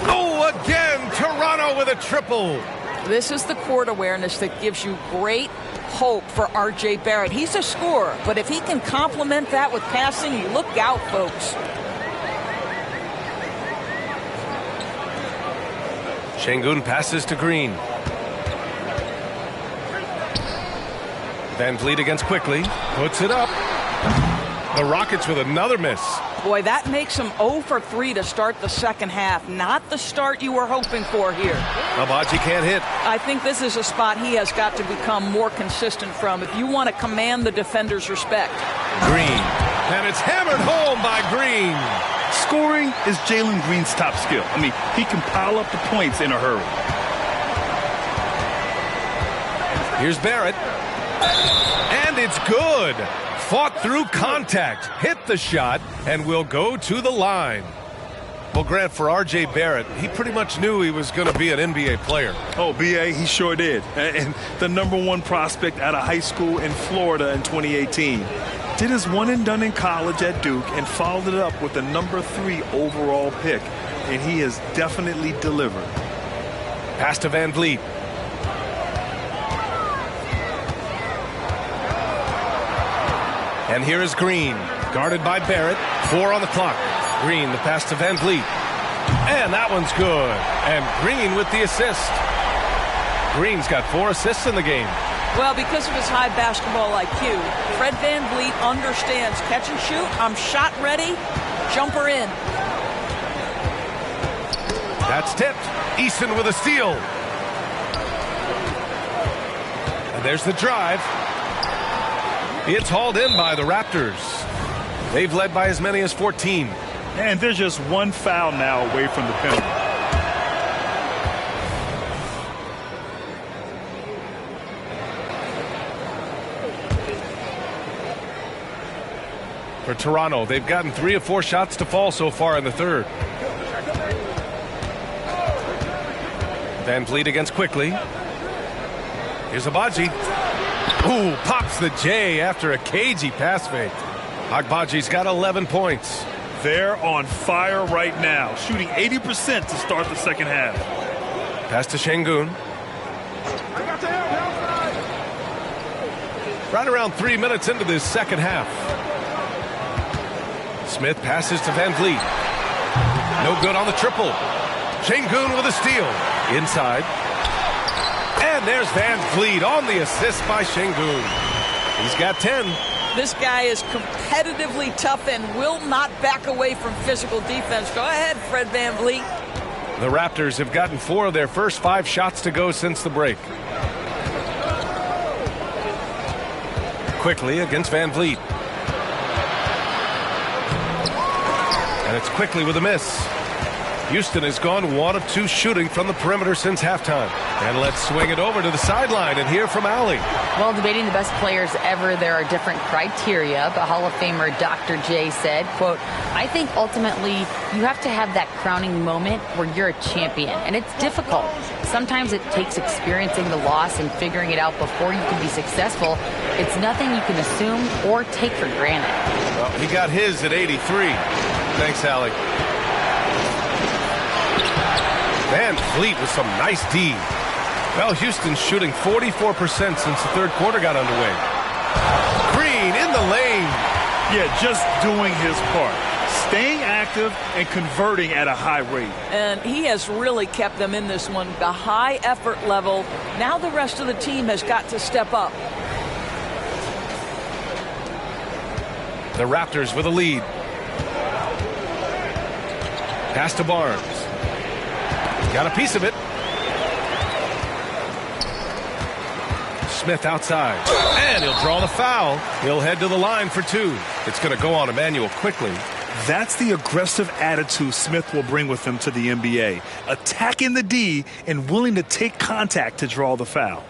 Oh, again, Toronto with a triple. This is the court awareness that gives you great hope for R.J. Barrett. He's a scorer, but if he can complement that with passing, you look out, folks. Şengün passes to Green. Van Vliet against Quickly. Puts it up. The Rockets with another miss. Boy, that makes him 0 for 3 to start the second half. Not the start you were hoping for here. Abaji can't hit. I think this is a spot he has got to become more consistent from if you want to command the defender's respect. Green. And it's hammered home by Green. Scoring is Jalen Green's top skill. I mean, he can pile up the points in a hurry. Here's Barrett. And it's good. Fought through contact, hit the shot, and will go to the line. Well, Grant, for R.J. Barrett, he pretty much knew he was going to be an NBA player. Oh, B.A., he sure did. And the #1 prospect out of high school in Florida in 2018. Did his one and done in college at Duke and followed it up with the #3 overall pick. And he has definitely delivered. Pass to Van Vliet. And here is Green, guarded by Barrett. 4 on the clock. Green, the pass to Van Vliet. And that one's good. And Green with the assist. Green's got 4 assists in the game. Well, because of his high basketball IQ, Fred Van Vliet understands catch and shoot. I'm shot ready. Jumper in. That's tipped. Easton with a steal. And there's the drive. It's hauled in by the Raptors. They've led by as many as 14. And there's just one foul now away from the penalty. For Toronto, they've gotten 3 of 4 shots to fall so far in the third. Van Vliet against Quickly. Here's Abaji. Ooh, pops the J after a cagey pass fake. Agbaji's got 11 points. They're on fire right now, shooting 80% to start the second half. Pass to Şengün. Right around 3 minutes into this second half. Smith passes to Van Vliet. No good on the triple. Şengün with a steal. Inside. And there's Van Vliet on the assist by Şengün. He's got 10. This guy is competitively tough and will not back away from physical defense. Go ahead, Fred Van Vliet. The Raptors have gotten 4 of their first 5 shots to go since the break. Quickly against Van Vliet. And it's Quickly with a miss. Houston has gone 1 of 2 shooting from the perimeter since halftime. And let's swing it over to the sideline and hear from Allie. Well, debating the best players ever, there are different criteria, but Hall of Famer Dr. J said, quote, I think ultimately you have to have that crowning moment where you're a champion, and it's difficult. Sometimes it takes experiencing the loss and figuring it out before you can be successful. It's nothing you can assume or take for granted. Well, he got his at 83. Thanks, Allie. Van Vliet with some nice D. Well, Houston's shooting 44% since the third quarter got underway. Green in the lane. Yeah, just doing his part. Staying active and converting at a high rate. And he has really kept them in this one. The high effort level. Now the rest of the team has got to step up. The Raptors with a lead. Pass to Barnes. Got a piece of it. Smith outside. And he'll draw the foul. He'll head to the line for 2. It's going to go on Emmanuel Quickly. That's the aggressive attitude Smith will bring with him to the NBA. Attacking the D and willing to take contact to draw the foul.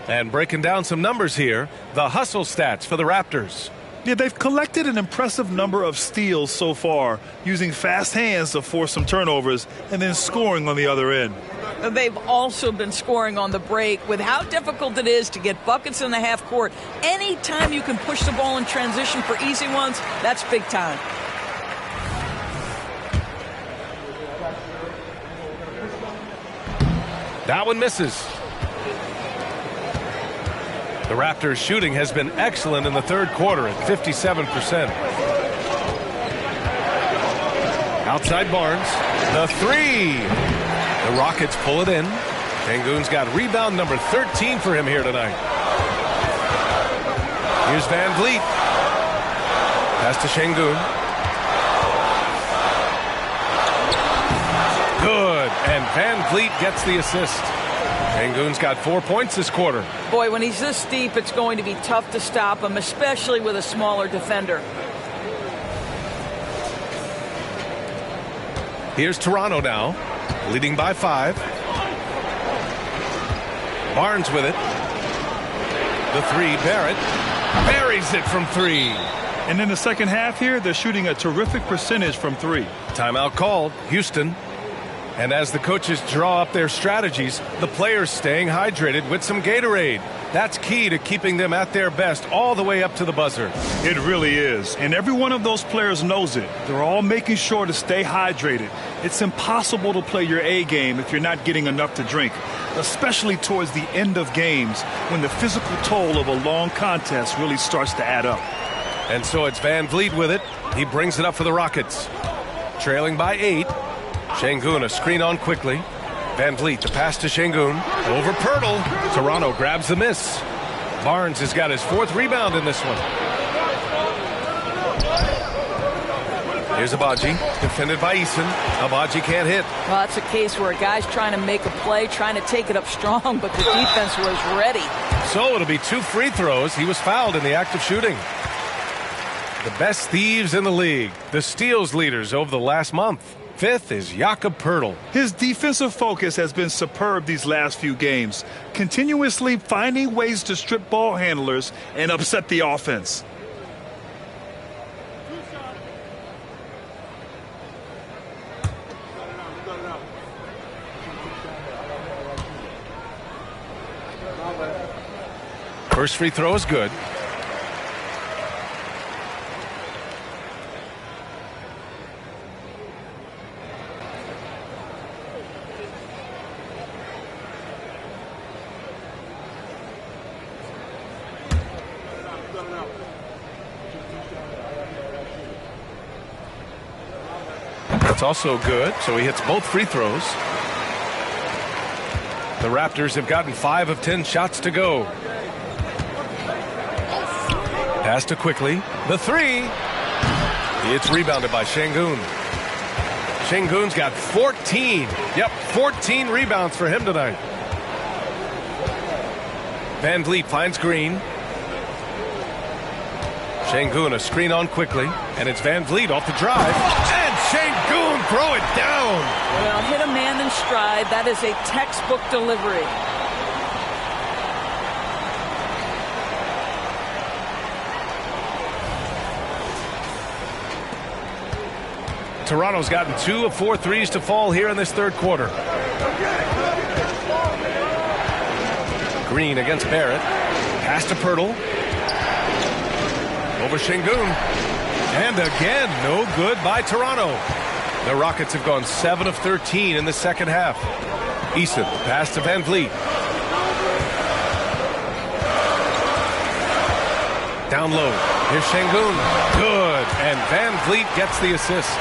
And breaking down some numbers here, the hustle stats for the Raptors. Yeah, they've collected an impressive number of steals so far, using fast hands to force some turnovers and then scoring on the other end. They've also been scoring on the break. With how difficult it is to get buckets in the half court, anytime you can push the ball in transition for easy ones, that's big time. That one misses. The Raptors' shooting has been excellent in the third quarter at 57%. Outside Barnes. The 3. The Rockets pull it in. Şengün's got rebound number 13 for him here tonight. Here's Van Vliet. Pass to Şengün. Good. And Van Vliet gets the assist. Şengün's got 4 points this quarter. Boy, when he's this deep, it's going to be tough to stop him, especially with a smaller defender. Here's Toronto now, leading by 5. Barnes with it. The 3, Barrett. Buries it from 3. And in the second half here, they're shooting a terrific percentage from 3. Timeout called, Houston. And as the coaches draw up their strategies, the players staying hydrated with some Gatorade. That's key to keeping them at their best all the way up to the buzzer. It really is. And every one of those players knows it. They're all making sure to stay hydrated. It's impossible to play your A game if you're not getting enough to drink, especially towards the end of games when the physical toll of a long contest really starts to add up. And so it's Van Vliet with it. He brings it up for the Rockets. Trailing by 8. Şengün, a screen on quickly. Van Vliet, the pass to Şengün. Over Pirtle. Toronto grabs the miss. Barnes has got his 4th rebound in this one. Here's Abaji, defended by Eason. Abaji can't hit. Well, that's a case where a guy's trying to make a play, trying to take it up strong, but the defense was ready. So it'll be 2 free throws. He was fouled in the act of shooting. The best thieves in the league, the steals leaders over the last month. 5th is Jakob Pirtle. His defensive focus has been superb these last few games, continuously finding ways to strip ball handlers and upset the offense. First free throw is good. That's also good, so he hits both free throws. The Raptors have gotten 5 of 10 shots to go. Pass to quickly. The 3. It's rebounded by Şengün. Şengün's got 14. Yep, 14 rebounds for him tonight. Van Vliet finds Green. Şengün, a screen on quickly, and it's Van Vliet off the drive. And Şengün throw it down. Well, hit a man in stride. That is a textbook delivery. Toronto's gotten 2 of 4 threes to fall here in this third quarter. Green against Barrett. Pass to Pirtle. Over Şengün. And again, no good by Toronto. The Rockets have gone 7 of 13 in the second half. Eason, pass to Van Vliet. Down low. Here's Şengün. Good. And Van Vliet gets the assist.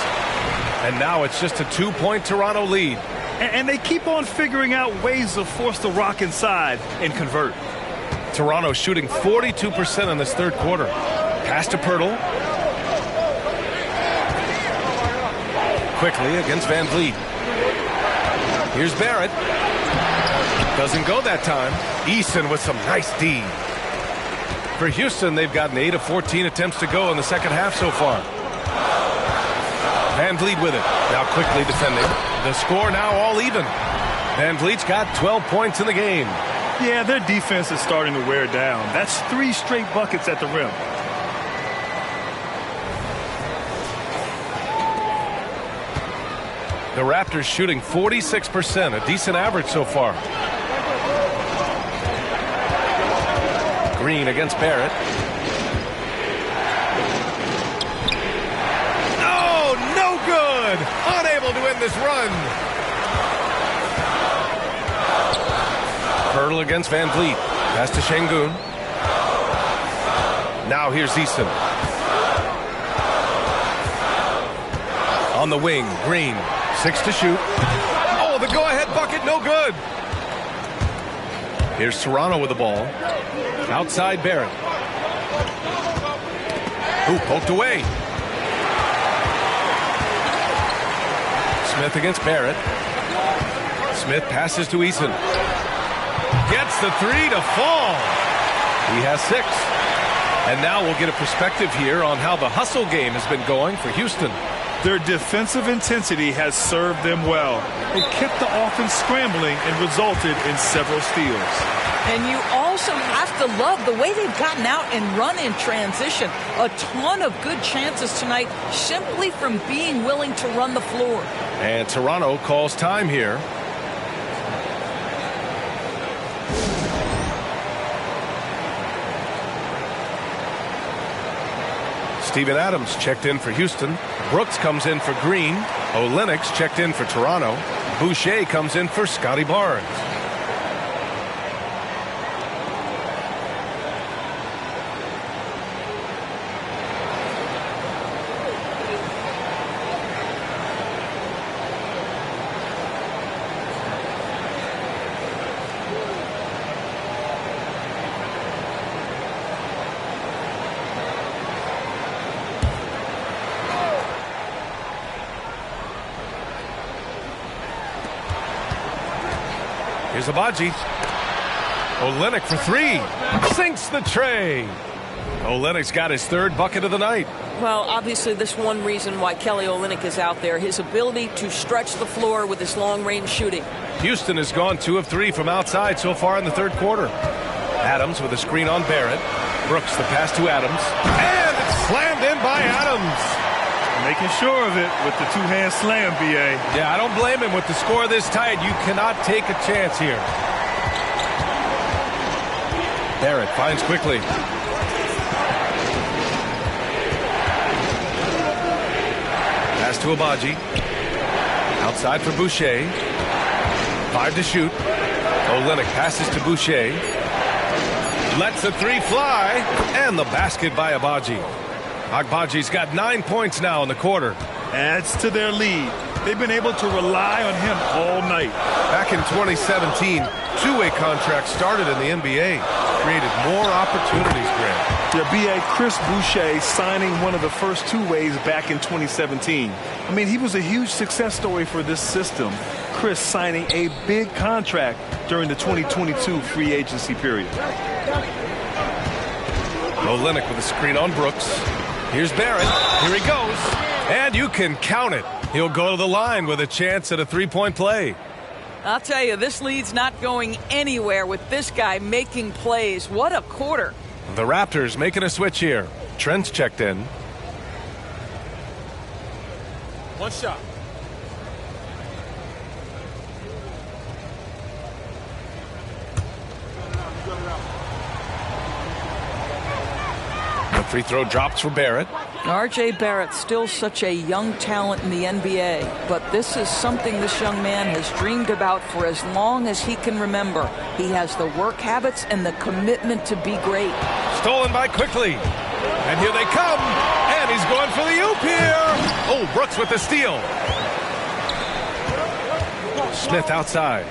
And now it's just a 2-point Toronto lead. And they keep on figuring out ways to force the Rock inside and convert. Toronto shooting 42% in this third quarter. Pass to Pirtle. Quickly against Van Vliet. Here's Barrett. Doesn't go that time. Eason with some nice D. For Houston, they've gotten 8 of 14 attempts to go in the second half so far. Van Vliet with it. Now quickly defending. The score now all even. Van Vliet's got 12 points in the game. Yeah, their defense is starting to wear down. That's 3 straight buckets at the rim. The Raptors shooting 46%, a decent average so far. Green against Barrett. Oh, no good! Unable to end this run. Pirtle against Van Vliet. Pass to Şengün. Now here's Eason. On the wing, Green. 6 to shoot. Oh, the go-ahead bucket, no good. Here's Toronto with the ball. Outside Barrett. Ooh, poked away. Smith against Barrett. Smith passes to Eason. Gets the three to fall. He has 6. And now we'll get a perspective here on how the hustle game has been going for Houston. Their defensive intensity has served them well. It kept the offense scrambling and resulted in several steals. And you also have to love the way they've gotten out and run in transition. A ton of good chances tonight simply from being willing to run the floor. And Toronto calls time here. Steven Adams checked in for Houston. Brooks comes in for Green. Olenek's checked in for Toronto. Boucher comes in for Scotty Barnes. Here's Abaji. Olenek for 3. Sinks the tray. Olenek's got his 3rd bucket of the night. Well, obviously, this one reason why Kelly Olynyk is out there, his ability to stretch the floor with his long-range shooting. Houston has gone 2 of 3 from outside so far in the 3rd quarter. Adams with a screen on Barrett. Brooks the pass to Adams. And it's slammed in by Adams. Making sure of it with the 2-hand slam, B.A. Yeah, I don't blame him. With the score this tight, you cannot take a chance here. Barrett finds quickly. Pass to Abaji. Outside for Boucher. 5 to shoot. Olynyk passes to Boucher. Lets the 3 fly. And the basket by Abaji. Agbaji's got 9 points now in the quarter. Adds to their lead. They've been able to rely on him all night. Back in 2017, two-way contracts started in the NBA. Created more opportunities, Grant. Yeah, B.A. Chris Boucher signing one of the first 2-ways back in 2017. I mean, he was a huge success story for this system. Chris signing a big contract during the 2022 free agency period. Olynyk with a screen on Brooks. Here's Barrett. Here he goes. And you can count it. He'll go to the line with a chance at a 3-point play. I'll tell you, this lead's not going anywhere with this guy making plays. What a quarter. The Raptors making a switch here. Trent's checked in. 1 shot. The free throw drops for Barrett. R.J. Barrett, still such a young talent in the NBA, but this is something this young man has dreamed about for as long as he can remember. He has the work habits and the commitment to be great. Stolen by Quickly. And here they come. And he's going for the oop here. Oh, Brooks with the steal. Smith outside.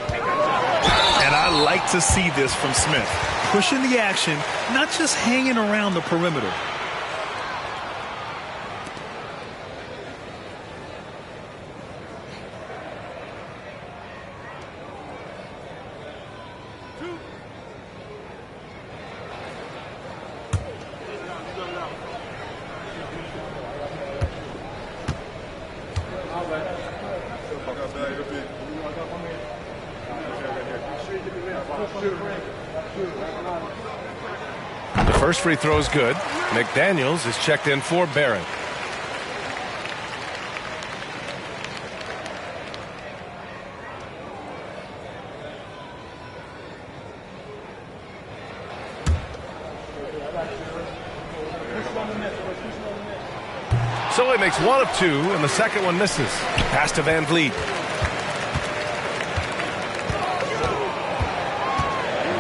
And I like to see this from Smith. Pushing the action, not just hanging around the perimeter. The first free throw is good. McDaniels is checked in for Barrett. So he makes 1 of 2, and the second one misses. Pass to Van Vliet.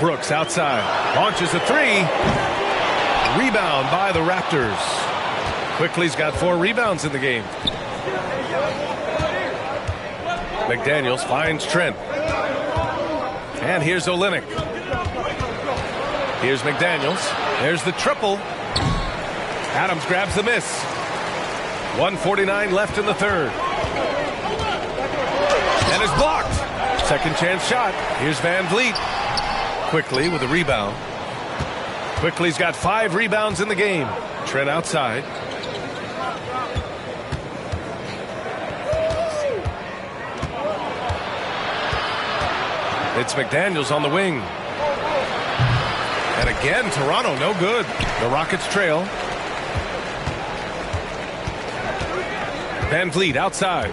Brooks outside. Launches a 3. Rebound by the Raptors. Quickly's got 4 rebounds in the game. McDaniels finds Trent. And here's Olynyk. Here's McDaniels. There's the triple. Adams grabs the miss. 1:49 left in the third. And is blocked. Second chance shot. Here's Van Vliet. Quickly with a rebound. Quickly's got 5 rebounds in the game. Trent outside. It's McDaniels on the wing. And again, Toronto no good. The Rockets trail. Van Vliet outside.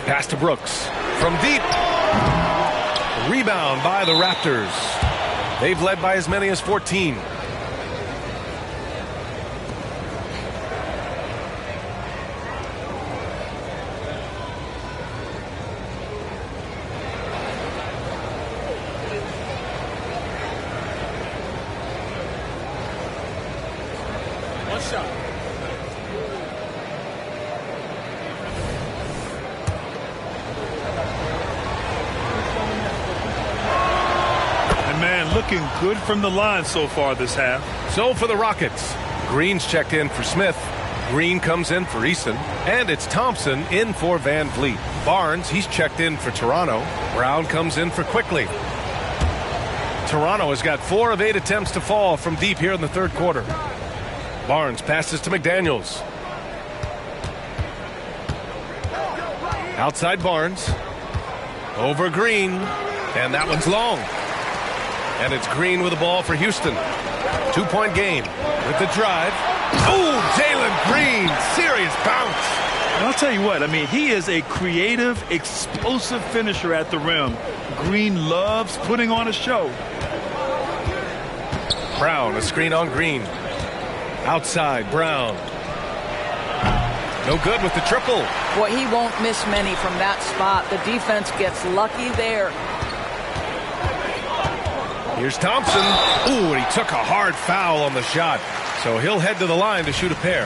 Pass to Brooks. From deep. Rebound by the Raptors. They've led by as many as 14. One shot. Looking good from the line so far this half. So for the Rockets, Green's checked in for Smith. Green comes in for Eason. And it's Thompson in for Van Vliet. Barnes, he's checked in for Toronto. Brown comes in for Quickly. Toronto has got 4 of 8 attempts to fall from deep here in the third quarter. Barnes passes to McDaniels. Outside Barnes. Over Green. And that one's long. And it's Green with the ball for Houston. 2-point game with the drive. Oh, Jalen Green. Serious bounce. And I'll tell you what, I mean, he is a creative, explosive finisher at the rim. Green loves putting on a show. Brown, a screen on Green. Outside, Brown. No good with the triple. Boy, he won't miss many from that spot. The defense gets lucky there. Here's Thompson. Ooh, and he took a hard foul on the shot. So he'll head to the line to shoot a pair.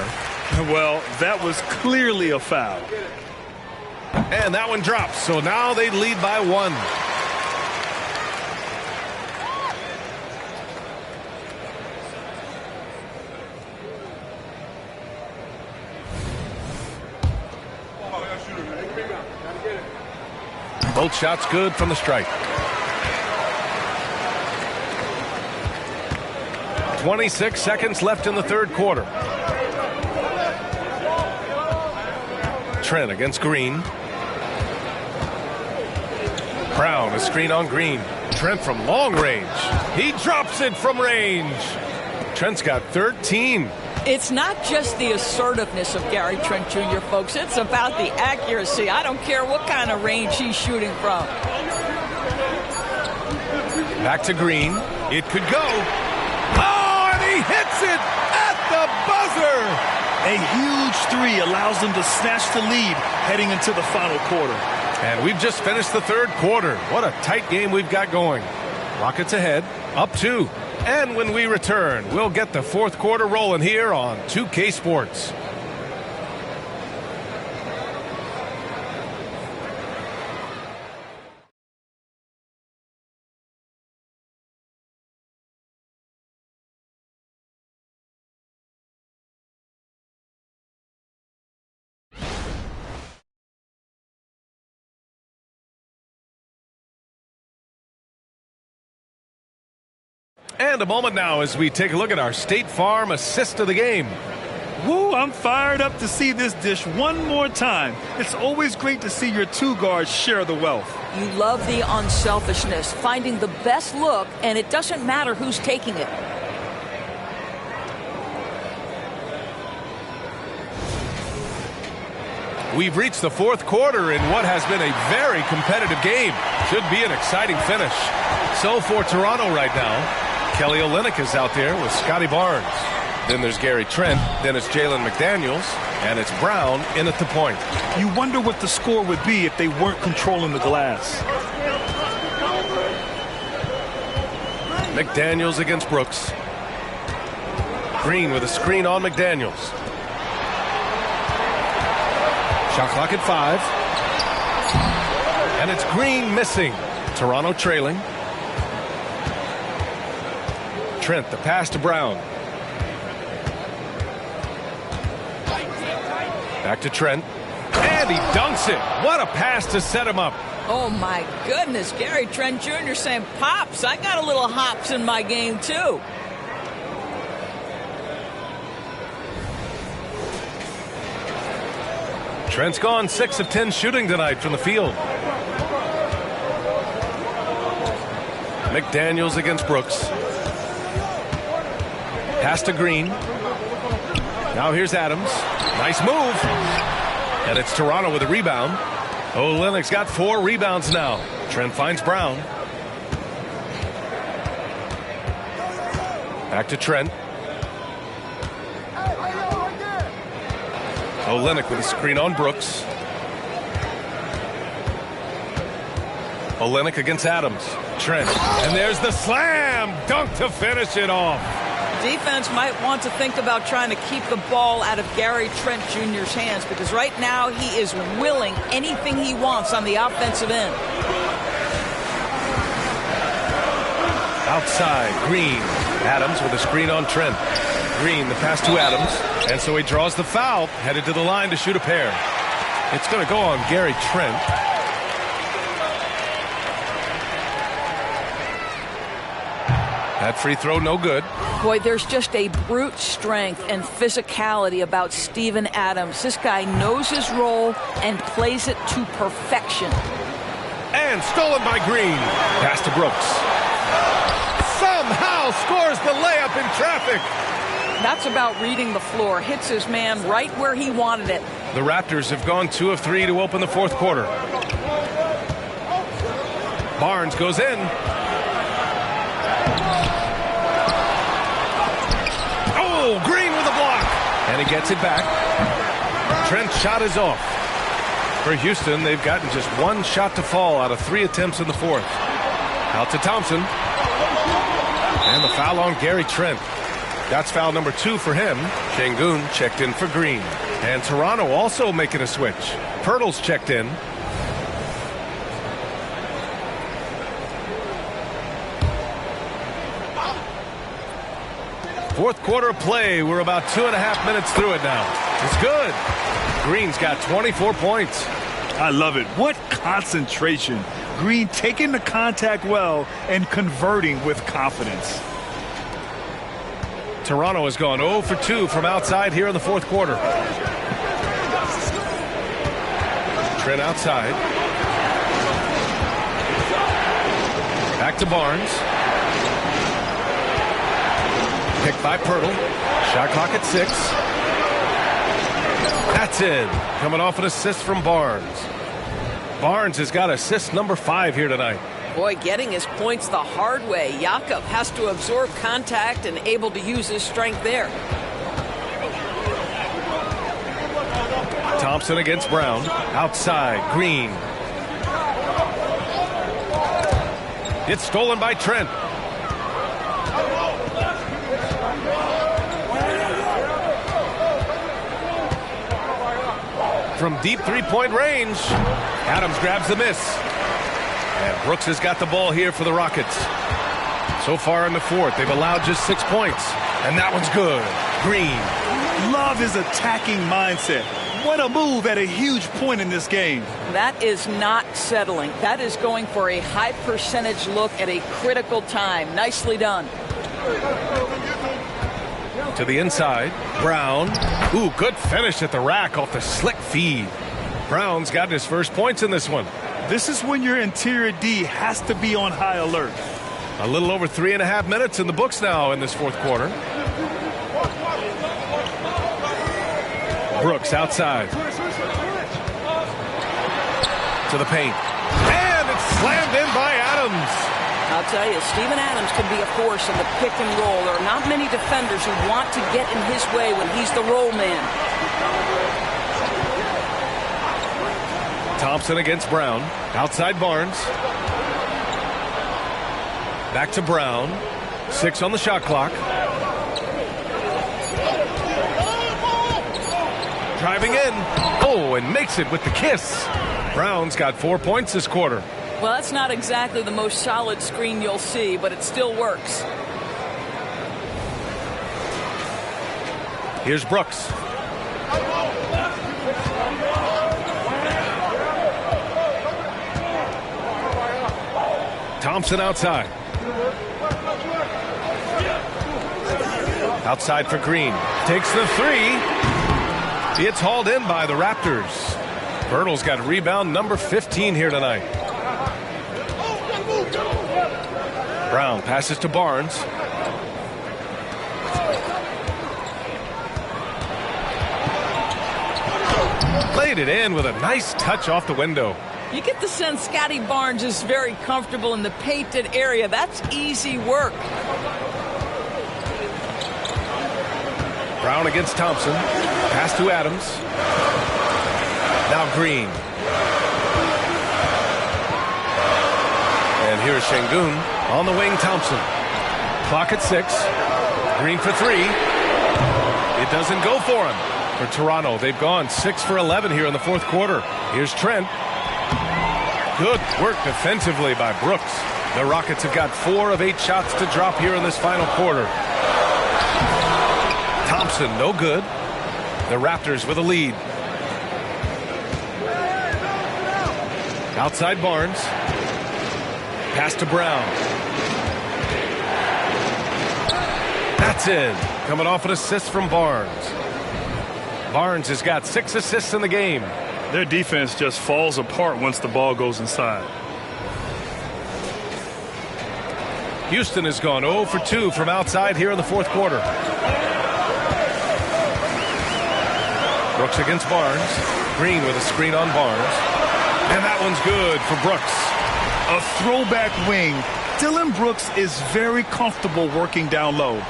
Well, that was clearly a foul. And that one drops. So now they lead by 1. Both shots good from the strike. 26 seconds left in the third quarter. Trent against Green. Brown, a screen on Green. Trent from long range. He drops it from range. Trent's got 13. It's not just the assertiveness of Gary Trent Jr., folks. It's about the accuracy. I don't care what kind of range he's shooting from. Back to Green. It could go. Oh, and he hits it at the buzzer. A huge 3 allows them to snatch the lead heading into the final quarter. And we've just finished the third quarter. What a tight game we've got going. Rockets ahead, up 2. And when we return, we'll get the fourth quarter rolling here on 2K Sports. And a moment now as we take a look at our State Farm assist of the game. Woo, I'm fired up to see this dish one more time. It's always great to see your 2 guards share the wealth. You love the unselfishness, finding the best look, and it doesn't matter who's taking it. We've reached the fourth quarter in what has been a very competitive game. Should be an exciting finish. So for Toronto right now, Kelly Olynyk is out there with Scotty Barnes. Then there's Gary Trent. Then it's Jalen McDaniels. And it's Brown in at the point. You wonder what the score would be if they weren't controlling the glass. McDaniels against Brooks. Green with a screen on McDaniels. Shot clock at 5. And it's Green missing. Toronto trailing. Trent, the pass to Brown. Back to Trent. And he dunks it. What a pass to set him up. Oh, my goodness. Gary Trent Jr. saying, Pops, I got a little hops in my game, too. Trent's gone 6 of 10 shooting tonight from the field. McDaniels against Brooks. Pass to Green. Now here's Adams. Nice move. And it's Toronto with a rebound. Olynyk's got 4 rebounds now. Trent finds Brown. Back to Trent. Olynyk with a screen on Brooks. Olynyk against Adams. Trent. And there's the slam dunk to finish it off. Defense might want to think about trying to keep the ball out of Gary Trent Jr.'s hands, because right now he is willing anything he wants on the offensive end. Outside, Green. Adams with a screen on Trent. Green, the pass to Adams. And so he draws the foul, headed to the line to shoot a pair. It's going to go on Gary Trent. That free throw no good. Boy, there's just a brute strength and physicality about Steven Adams. This guy knows his role and plays it to perfection. And stolen by Green. Pass to Brooks. Somehow scores the layup in traffic. That's about reading the floor. Hits his man right where he wanted it. The Raptors have gone 2 of 3 to open the fourth quarter. Barnes goes in. Oh, Green with a block. And he gets it back. Trent's shot is off. For Houston, they've gotten just 1 shot to fall out of 3 attempts in the fourth. Out to Thompson. And the foul on Gary Trent. That's foul number 2 for him. Şengün checked in for Green. And Toronto also making a switch. Pirtle's checked in. Fourth quarter play. We're about 2.5 minutes through it now. It's good. Green's got 24 points. I love it. What concentration. Green taking the contact well and converting with confidence. Toronto has gone 0 for 2 from outside here in the fourth quarter. Trent outside. Back to Barnes. Picked by Pirtle. Shot clock at 6. That's it. Coming off an assist from Barnes. Barnes has got assist number 5 here tonight. Boy, getting his points the hard way. Jakob has to absorb contact and able to use his strength there. Thompson against Brown. Outside, Green. It's stolen by Trent. From deep three-point range, Adams grabs the miss. And Brooks has got the ball here for the Rockets. So far in the fourth, they've allowed just 6 points. And that one's good. Green. Love his attacking mindset. What a move at a huge point in this game. That is not settling. That is going for a high percentage look at a critical time. Nicely done. To the inside. Brown. Ooh, good finish at the rack off the slick feed. Brown's got his first points in this one. This is when your interior D has to be on high alert. A little over 3.5 minutes in the books now in this fourth quarter. Brooks outside. To the paint. And it's slammed in by Adams. I'll tell you, Steven Adams can be a force in the pick and roll. There are not many defenders who want to get in his way when he's the roll man. Thompson against Brown. Outside Barnes. Back to Brown. 6 on the shot clock. Driving in. Oh, and makes it with the kiss. Brown's got 4 points this quarter. Well, that's not exactly the most solid screen you'll see, but it still works. Here's Brooks. Thompson outside. Outside for Green. Takes the three. It's hauled in by the Raptors. Pirtle's got rebound number 15 here tonight. Brown passes to Barnes. Played it in with a nice touch off the window. You get the sense Scotty Barnes is very comfortable in the painted area. That's easy work. Brown against Thompson. Pass to Adams. Now Green. And here's Şengün. On the wing, Thompson. Clock at 6. Green for 3. It doesn't go for him. For Toronto, they've gone 6 for 11 here in the fourth quarter. Here's Trent. Good work defensively by Brooks. The Rockets have got 4 of 8 shots to drop here in this final quarter. Thompson, no good. The Raptors with a lead. Outside Barnes. Pass to Brown. That's in. Coming off an assist from Barnes. Barnes has got 6 assists in the game. Their defense just falls apart once the ball goes inside. Houston has gone 0 for 2 from outside here in the fourth quarter. Brooks against Barnes. Green with a screen on Barnes. And that one's good for Brooks. A throwback wing. Dillon Brooks is very comfortable working down low.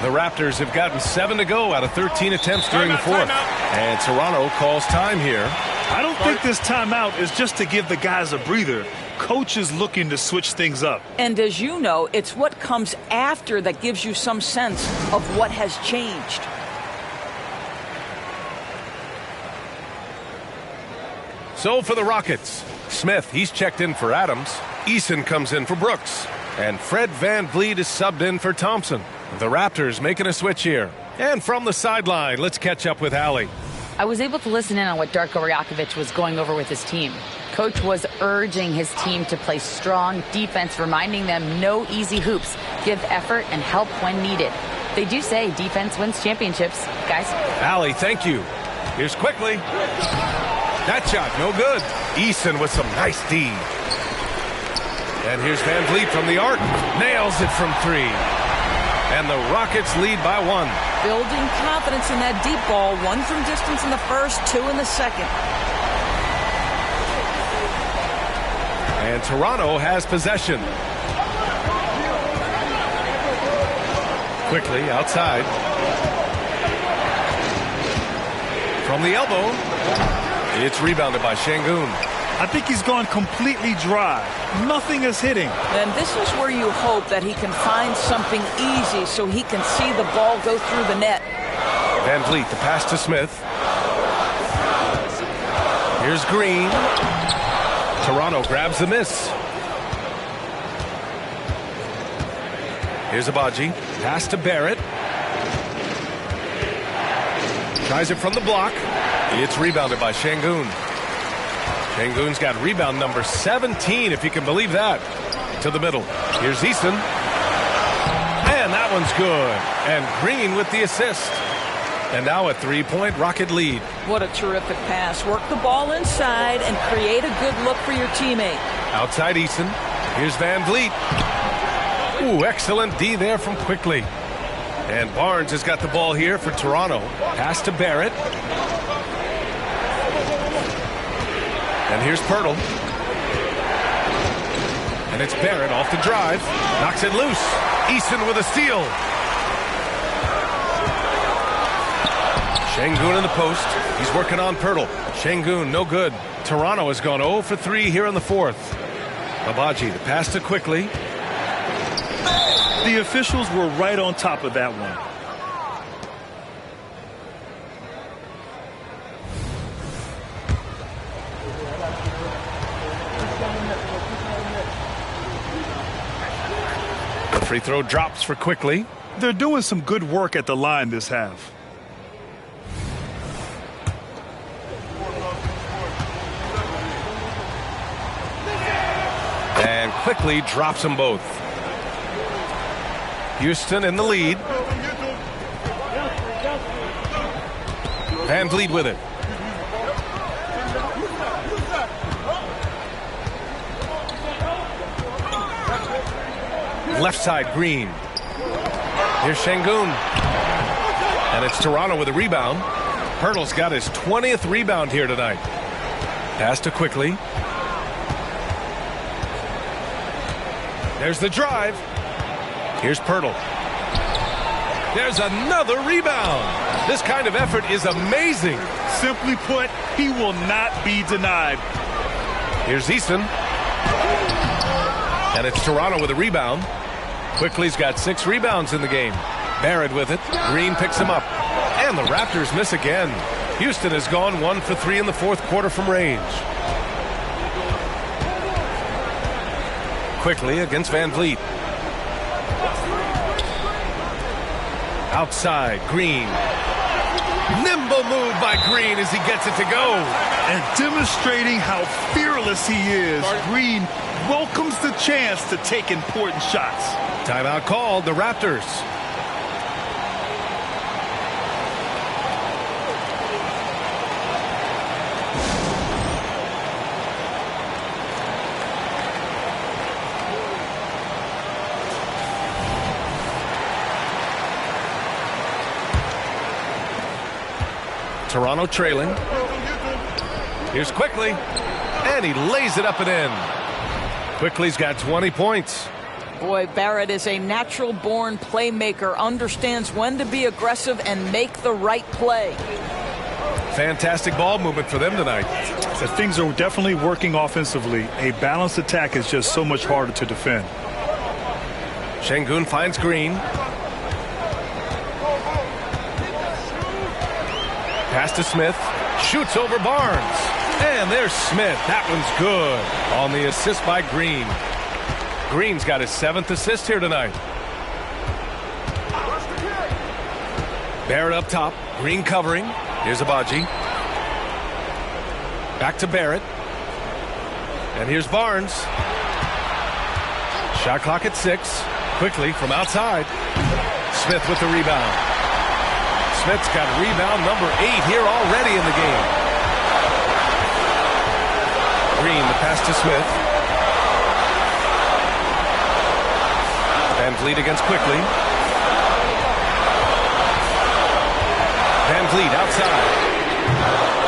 The Raptors have gotten 7 to go out of 13 attempts during the fourth. And Toronto calls time here. I don't think this timeout is just to give the guys a breather. Coach is looking to switch things up. And as you know, it's what comes after that gives you some sense of what has changed. So for the Rockets, Smith, he's checked in for Adams. Eason comes in for Brooks. And Fred VanVleet is subbed in for Thompson. The Raptors making a switch here. And from the sideline, let's catch up with Allie. I was able to listen in on what Darko Rajakovic was going over with his team. Coach was urging his team to play strong defense, reminding them no easy hoops, give effort and help when needed. They do say defense wins championships, guys. Allie, thank you. Here's quickly. That shot, no good. Eason with some nice D. And here's VanVleet from the arc. Nails it from 3. And the Rockets lead by 1. Building confidence in that deep ball. 1 from distance in the first, 2 in the second. And Toronto has possession. Quickly outside. From the elbow. It's rebounded by Şengün. I think he's gone completely dry. Nothing is hitting. And this is where you hope that he can find something easy so he can see the ball go through the net. VanVleet, the pass to Smith. Here's Green. Toronto grabs the miss. Here's Abaji. Pass to Barrett. Tries it from the block. It's rebounded by Şengün. Şengün's got rebound number 17, if you can believe that. To the middle. Here's Eason. And that one's good. And Green with the assist. And now a 3-point Rocket lead. What a terrific pass. Work the ball inside and create a good look for your teammate. Outside Eason. Here's VanVleet. Ooh, excellent D there from Quickly. And Barnes has got the ball here for Toronto. Pass to Barrett. And here's Pirtle. And it's Barrett off the drive. Knocks it loose. Eason with a steal. Şengün in the post. He's working on Pirtle. Şengün, no good. Toronto has gone 0 for 3 here in the fourth. Abaji, the pass to Quickly. The officials were right on top of that one. free throw drops for Quickly. They're doing some good work at the line this half. And Quickly drops them both. Houston in the lead. Van Vliet with it. Left side, Green. Here's Şengün. And it's Toronto with a rebound. Pirtle's got his 20th rebound here tonight. Pass to Quickly. There's the drive. Here's Pirtle. There's another rebound. This kind of effort is amazing. Simply put, he will not be denied. Here's Easton. And it's Toronto with a rebound. Quickly's got 6 rebounds in the game. Barrett with it. Green picks him up. And the Raptors miss again. Houston has gone 1 for 3 in the fourth quarter from range. Quickly against Van Vliet. Outside, Green. Nimble move by Green as he gets it to go. And demonstrating how fearless he is, Green welcomes the chance to take important shots. Timeout called, the Raptors. Toronto trailing. Here's Quickly. And he lays it up and in. Quickly's got 20 points. Boy, Barrett is a natural-born playmaker, understands when to be aggressive and make the right play. Fantastic ball movement for them tonight. So things are definitely working offensively. A balanced attack is just so much harder to defend. Şengün finds Green. Pass to Smith. Shoots over Barnes. And there's Smith. That one's good on the assist by Green. Green's got his 7th assist here tonight. Barrett up top. Green covering. Here's Abaji. Back to Barrett. And here's Barnes. Shot clock at 6. Quickly from outside. Smith with the rebound. Smith's got rebound number 8 here already in the game. Green, the pass to Smith. Van Vliet against Quickly. Van Vliet outside.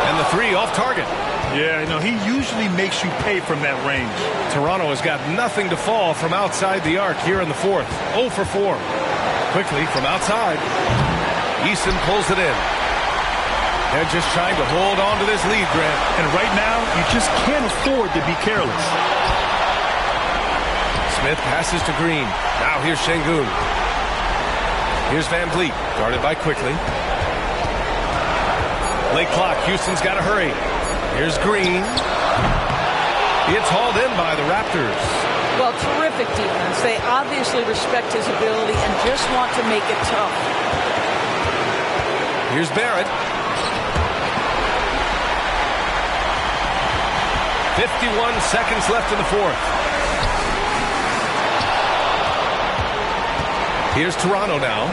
And the 3 off target. Yeah, you know, he usually makes you pay from that range. Toronto has got nothing to fall from outside the arc here in the 4th. 0 for 4. Quickly from outside. Easton pulls it in. They're just trying to hold on to this lead, Grant. And right now, you just can't afford to be careless. Smith passes to Green. Now here's Şengün. Here's Van Vliet, guarded by Quickly. Late clock, Houston's got to hurry. Here's Green. It's hauled in by the Raptors. Well, terrific defense. They obviously respect his ability and just want to make it tough. Here's Barrett. 51 seconds left in the 4th. Here's Toronto now.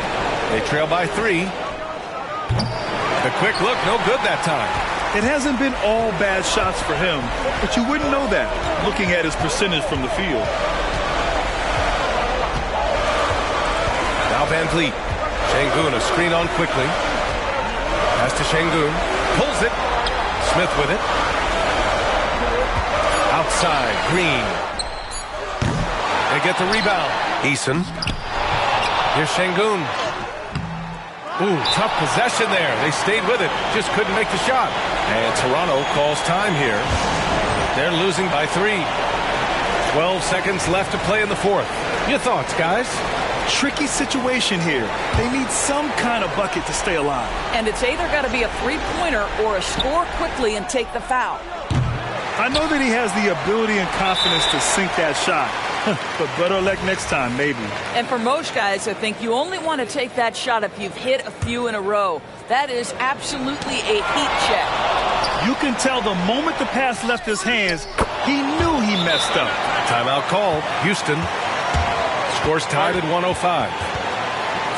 They trail by 3. The quick look, no good that time. It hasn't been all bad shots for him, but you wouldn't know that looking at his percentage from the field. Now Van Vliet. Şengün, a screen on Quickly. Pass to Şengün. Pulls it. Smith with it. Outside, Green. They get the rebound. Eason. Here's Şengün. Ooh, tough possession there. They stayed with it. Just couldn't make the shot. And Toronto calls time here. They're losing by 3. 12 seconds left to play in the 4th. Your thoughts, guys? Tricky situation here. They need some kind of bucket to stay alive. And it's either got to be a three-pointer or a score quickly and take the foul. I know that he has the ability and confidence to sink that shot, But better luck next time, maybe. And for most guys, I think you only want to take that shot if you've hit a few in a row. That is absolutely a heat check. You can tell the moment the pass left his hands, he knew he messed up. Timeout called. Houston. Score's tied at 105.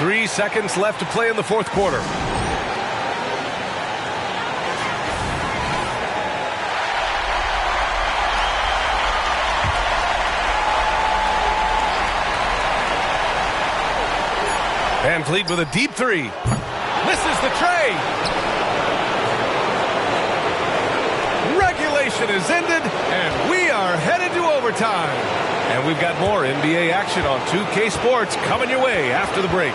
3 seconds left to play in the fourth quarter. Van Vliet with a deep three. Misses the tray. Regulation is ended, and we are headed to overtime. And we've got more NBA action on 2K Sports coming your way after the break.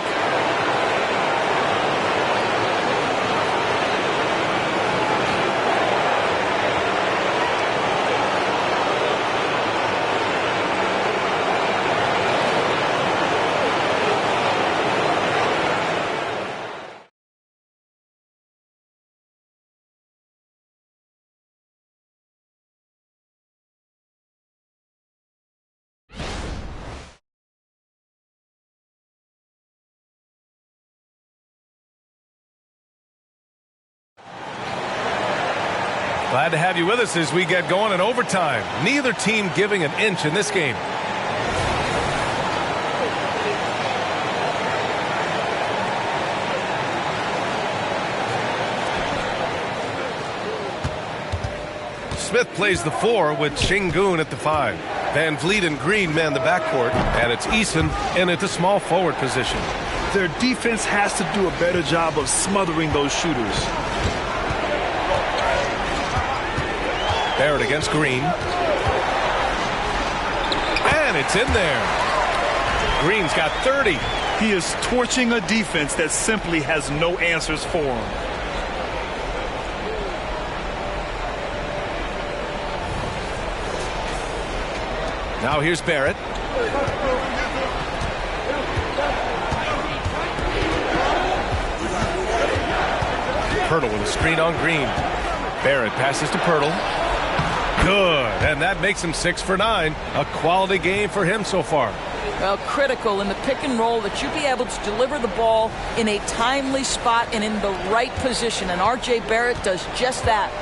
Glad to have you with us as we get going in overtime. Neither team giving an inch in this game. Smith plays the 4 with Şengün at the 5. Van Vliet and Green man the backcourt, and it's Eason in at the small forward position. Their defense has to do a better job of smothering those shooters. Barrett against Green. And it's in there. Green's got 30. He is torching a defense that simply has no answers for him. Now here's Barrett. Pirtle with a screen on Green. Barrett passes to Pirtle. Good, and that makes him 6 for 9. A quality game for him so far. Well, critical in the pick and roll that you be able to deliver the ball in a timely spot and in the right position, and R.J. Barrett does just that.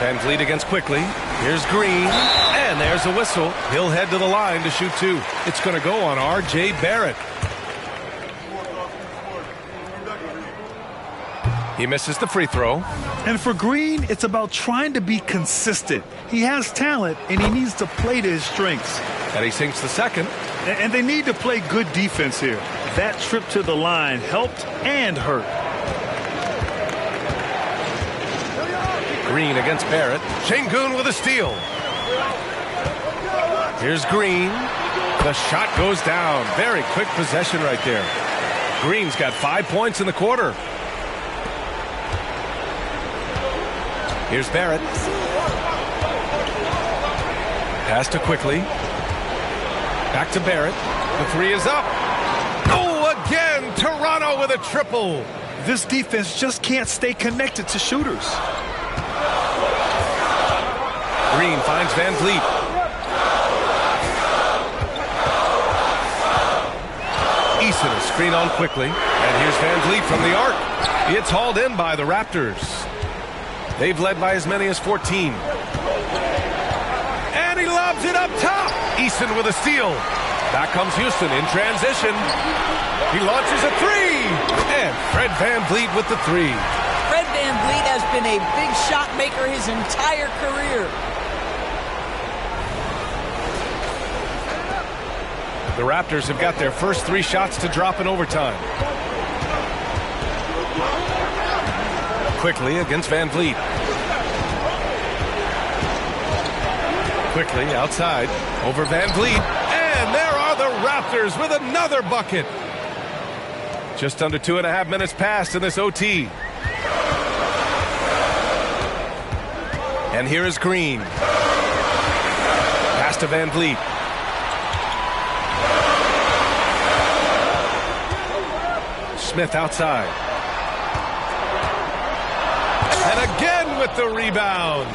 Van Vliet against Quickly. Here's Green, and there's a whistle. He'll head to the line to shoot 2. It's going to go on R.J. Barrett. He misses the free throw. And for Green, it's about trying to be consistent. He has talent, and he needs to play to his strengths. And he sinks the second. And they need to play good defense here. That trip to the line helped and hurt. Green against Barrett. Şengün with a steal. Here's Green. The shot goes down. Very quick possession right there. Green's got 5 points in the quarter. Here's Barrett. Pass to Quickly. Back to Barrett. The 3 is up. Oh, again, Toronto with a triple. This defense just can't stay connected to shooters. Green finds Van Vliet. Eason a screen on Quickly. And here's Van Vliet from the arc. It's hauled in by the Raptors. They've led by as many as 14. And he lobs it up top. Eason with a steal. Back comes Houston in transition. He launches a 3. And Fred Van Vliet with the 3. Fred Van Vliet has been a big shot maker his entire career. The Raptors have got their first 3 shots to drop in overtime. Quickly against Van Vliet. Quickly outside over Van Vliet. And there are the Raptors with another bucket. Just under 2.5 minutes passed in this OT. And here is Green. Pass to Van Vliet. Smith outside. And again with the rebound.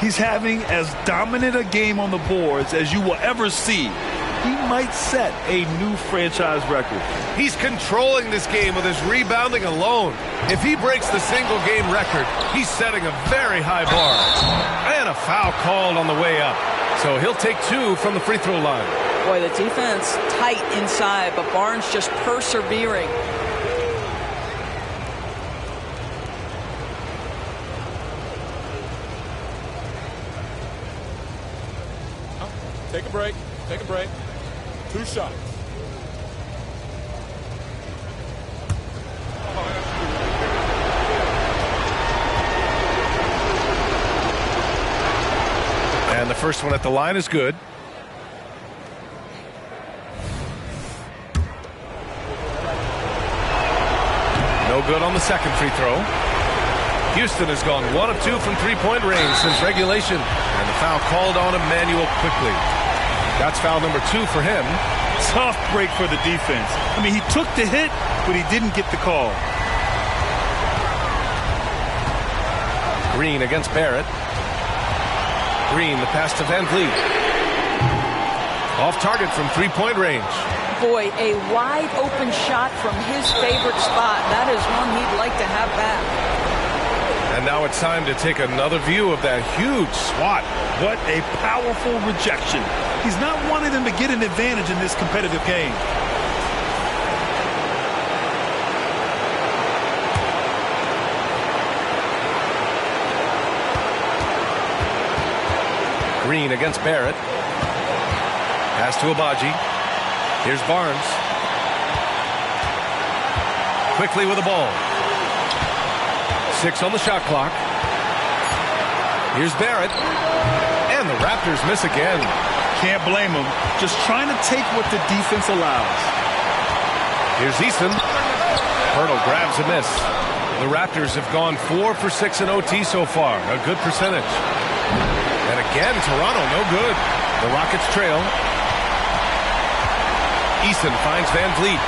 He's having as dominant a game on the boards as you will ever see. He might set a new franchise record. He's controlling this game with his rebounding alone. If he breaks the single-game record, he's setting a very high bar. And a foul called on the way up. So he'll take 2 from the free throw line. Boy, the defense tight inside, but Barnes just persevering. Take a break. Take a break. 2 shots. And the first one at the line is good. No good on the second free throw. Houston has gone 1 of 2 from three-point range since regulation. And the foul called on Emmanuel quickly. That's foul number 2 for him. Tough break for the defense. I mean, he took the hit, but he didn't get the call. Green against Barrett. Green, the pass to Van Vliet. Off target from three-point range. Boy, a wide open shot from his favorite spot. That is one he'd like to have back. And now it's time to take another view of that huge swat. What a powerful rejection. He's not wanting them to get an advantage in this competitive game. Green against Barrett. Pass to Abaji. Here's Barnes. Quickly with the ball. 6 on the shot clock. Here's Barrett. And the Raptors miss again. Can't blame him. Just trying to take what the defense allows. Here's Easton. Hurdle grabs a miss. The Raptors have gone 4 for 6 in OT so far. A good percentage. And again, Toronto no good. The Rockets trail. Easton finds Van Vliet.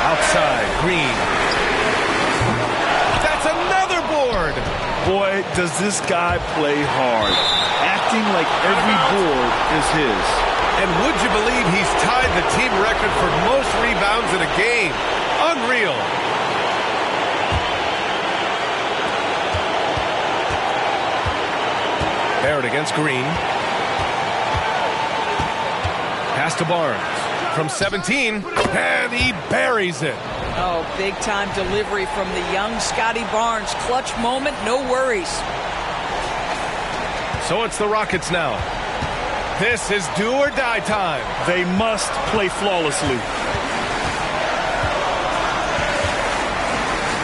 Outside, Green. That's another board. Boy, does this guy play hard. Acting like every board is his. And would you believe he's tied the team record for most rebounds in a game? Unreal. Barrett against Green. Pass to Barnes. From 17, and he buries it. Oh, big-time delivery from the young Scotty Barnes. Clutch moment, no worries. So it's the Rockets now. This is do or die time. They must play flawlessly.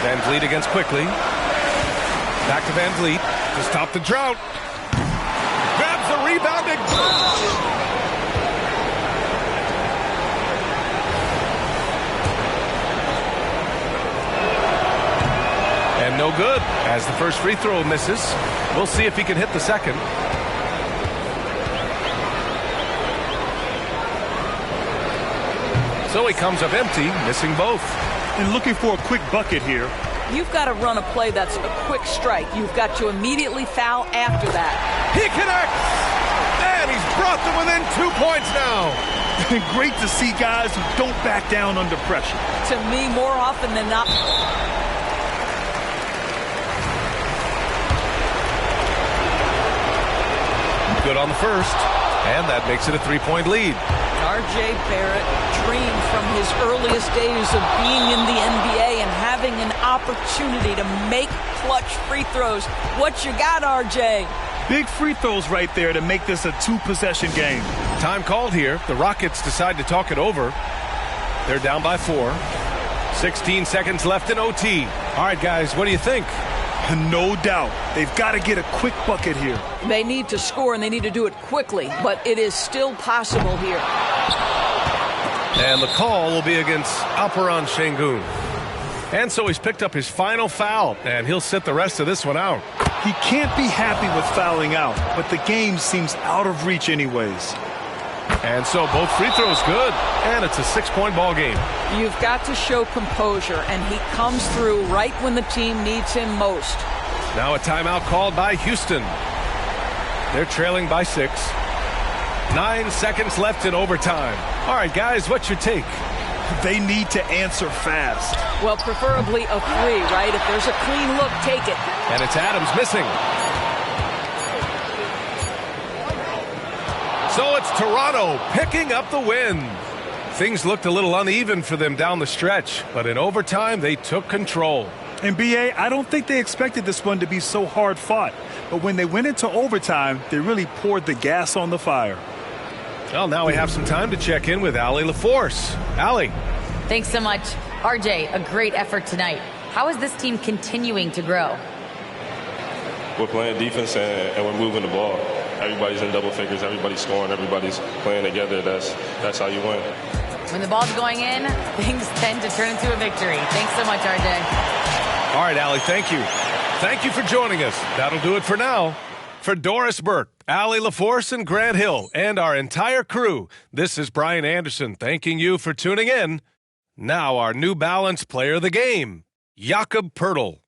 Van Vliet against Quickly. Back to Van Vliet to stop the drought. Grabs the rebound and... And no good as the first free throw misses. We'll see if he can hit the second. So he comes up empty, missing both. And looking for a quick bucket here. You've got to run a play that's a quick strike. You've got to immediately foul after that. He connects! And he's brought them within 2 points now. Great to see guys who don't back down under pressure. To me, more often than not. Good on the first, and that makes it a 3-point lead. R.J. Barrett dreamed from his earliest days of being in the NBA and having an opportunity to make clutch free throws. What you got, R.J.? Big free throws right there to make this a 2-possession game. Time called here. The Rockets decide to talk it over. They're down by 4. 16 seconds left in OT. All right, guys, what do you think? No doubt. They've got to get a quick bucket here. They need to score, and they need to do it quickly, but it is still possible here. And the call will be against Alperen Sengun. And so he's picked up his final foul, and he'll sit the rest of this one out. He can't be happy with fouling out, but the game seems out of reach anyways. And so both free throws good, and it's a 6-point ball game. You've got to show composure, and he comes through right when the team needs him most. Now a timeout called by Houston. They're trailing by 6. 9 seconds left in overtime. All right, guys, what's your take? They need to answer fast. Well, preferably a 3, right? If there's a clean look, take it. And it's Adams missing. So it's Toronto picking up the win. Things looked a little uneven for them down the stretch, but in overtime, they took control. And B.A., I don't think they expected this one to be so hard fought. But when they went into overtime, they really poured the gas on the fire. Well, now we have some time to check in with Allie LaForce. Allie. Thanks so much. RJ, a great effort tonight. How is this team continuing to grow? We're playing defense and we're moving the ball. Everybody's in double figures. Everybody's scoring. Everybody's playing together. That's how you win. When the ball's going in, things tend to turn into a victory. Thanks so much, RJ. All right, Allie, thank you. Thank you for joining us. That'll do it for now. For Doris Burke, Allie LaForce, and Grant Hill, and our entire crew, this is Brian Anderson thanking you for tuning in. Now our New Balance player of the game, Jakob Poeltl.